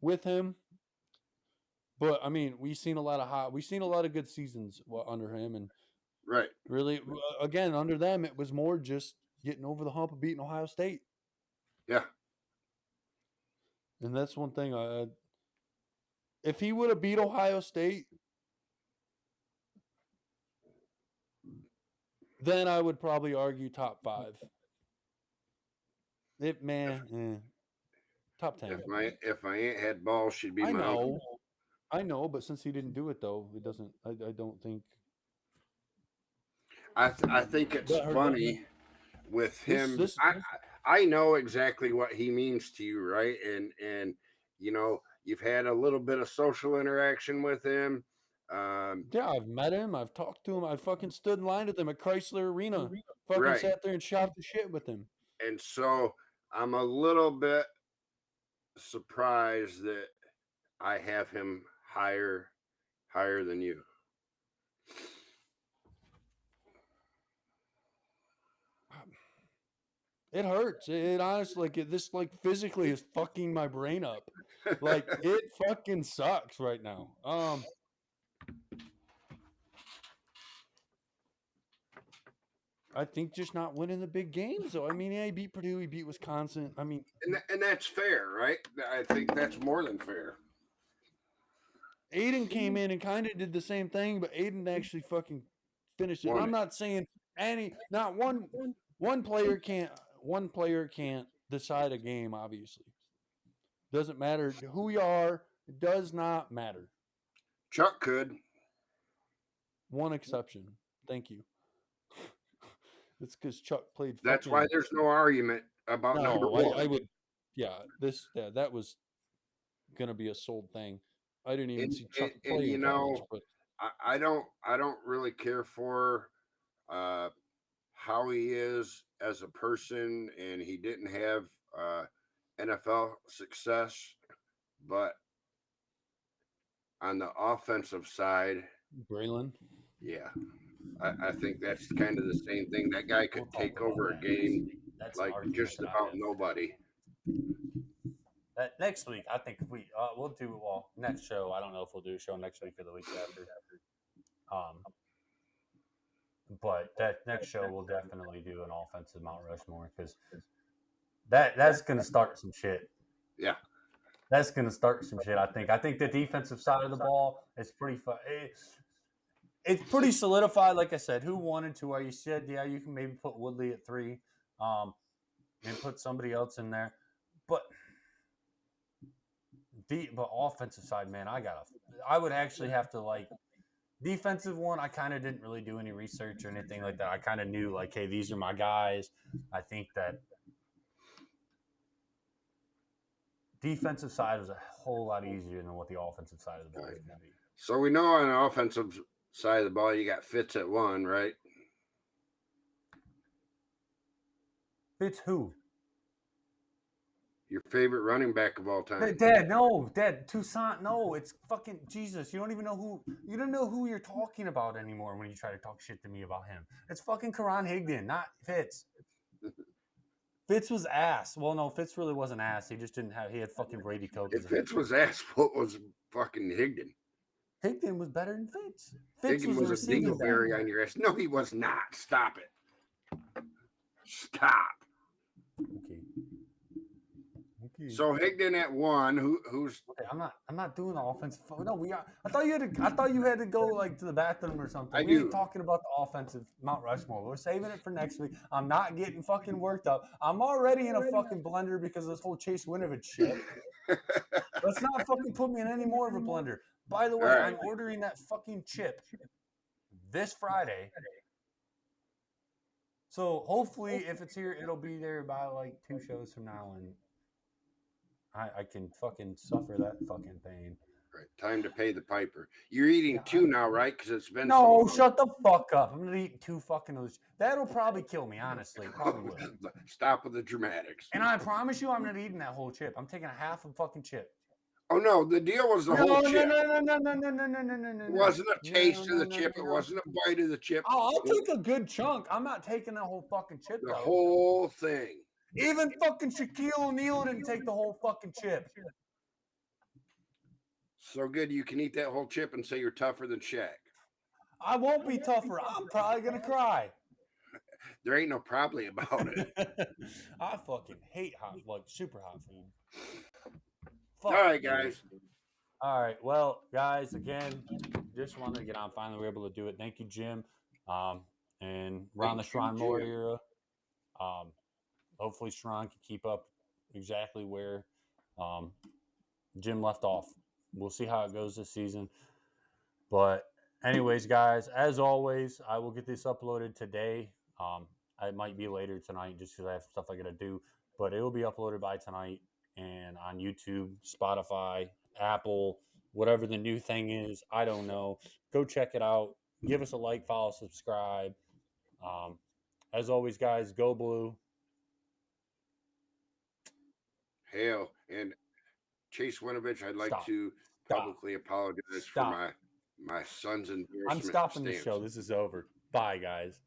with him. But I mean, we've seen a lot of good seasons under him, and Right. really, again, under them, it was more just getting over the hump of beating Ohio State. Yeah. And that's one thing. If he would have beat Ohio State, then I would probably argue top 5. Top 10. If my aunt had balls, she'd be I my uncle. know, but since he didn't do it though, it doesn't. I don't think. I think it's funny with him. I know exactly what he means to you, right? And you've had a little bit of social interaction with him. Yeah, I've met him. I've talked to him. I fucking stood in line with him at Chrysler Arena. Fucking Right. sat there and shot the shit with him. And so I'm a little bit surprised that I have him higher than you. It hurts. It honestly, this physically is fucking my brain up. Like it fucking sucks right now. I think just not winning the big games though. I mean, yeah, he beat Purdue, he beat Wisconsin. I mean, and that's fair, right? I think that's more than fair. Aiden came in and kind of did the same thing, but Aiden actually fucking finished it. I'm not saying not one player can't decide a game, obviously. Doesn't matter who you are, it does not matter. Chuck could. One exception. Thank you. It's because Chuck played. That's why there's no argument about number 1. I would. Yeah, that was gonna be a sold thing. I didn't even see Chuck play in college, but I don't really care for how he is as a person, and he didn't have NFL success, but on the offensive side, Braylon. Yeah, I think that's kind of the same thing. That guy could take over a game like just about nobody. That next week, I think if we'll do next show. I don't know if we'll do a show next week or the week after. But that next show we'll definitely do an offensive Mount Rushmore, because that's going to start some shit. Yeah, that's going to start some shit. I think the defensive side of the ball is pretty fun. It's pretty solidified. Like I said, who 1 and 2 are? You said, yeah, you can maybe put Woodley at 3, and put somebody else in there, but offensive side, man, I would actually have to defensive one. I kind of didn't really do any research or anything like that. I kind of knew hey, these are my guys. I think that defensive side was a whole lot easier than what the offensive side of the ball is going to be. So we know on the offensive side of the ball, you got Fitz at 1, right? Fitz who? Your favorite running back of all time. Dad, Toussaint, no, it's fucking Jesus. You don't even know who you're talking about anymore when you try to talk shit to me about him. It's fucking Karan Higdon, not Fitz. Fitz was ass. Well, no, Fitz really wasn't ass. He just he had fucking Brady Coke. If Fitz was ass, what was fucking Higdon? Higdon was better than Fitz. Fitz Higdon was a dingleberry on your ass. No, he was not. Stop it. Stop. Okay. So Higdon at 1. Who's? Okay, I'm not doing the offensive. No, we are. I thought you had to go like to the bathroom or something. We ain't talking about the offensive Mount Rushmore. We're saving it for next week. I'm not getting fucking worked up. I'm already in a fucking blender because of this whole Chase Winovich shit. Let's not fucking put me in any more of a blender. By the way, right. I'm ordering that fucking chip this Friday. So hopefully, if it's here, it'll be there by like 2 shows from now, and I can fucking suffer that fucking pain. Right, time to pay the piper. You're eating 2 now, right? Because it's been no. So shut the fuck up. I'm gonna eat 2 fucking of those. That'll probably kill me, honestly. Probably will. Stop with the dramatics. And I promise you, I'm not eating that whole chip. I'm taking a half of fucking chip. Oh no, the deal was the whole chip. No. It wasn't a taste of the chip. It wasn't a bite of the chip. Oh, I'll take a good chunk. I'm not taking that whole fucking chip. The whole thing. Even fucking Shaquille O'Neal didn't take the whole fucking chip. So good you can eat that whole chip and say you're tougher than Shaq. I won't be tougher. I'm probably gonna cry. There ain't no probably about it. I fucking hate super hot food. All right, guys. All right. Well, guys, again, just wanted to get on. Finally, we were able to do it. Thank you, Jim. And we're on the Sherrone Moore era. Hopefully, Sherrone can keep up exactly where Jim left off. We'll see how it goes this season. But anyways, guys, as always, I will get this uploaded today. It might be later tonight just because I have stuff I got to do. But it will be uploaded by tonight and on YouTube, Spotify, Apple, whatever the new thing is. I don't know. Go check it out. Give us a like, follow, subscribe. As always, guys, go blue. Hail. And Chase Winovich, I'd like to publicly apologize for my son's embarrassment. I'm stopping the show. This is over. Bye, guys.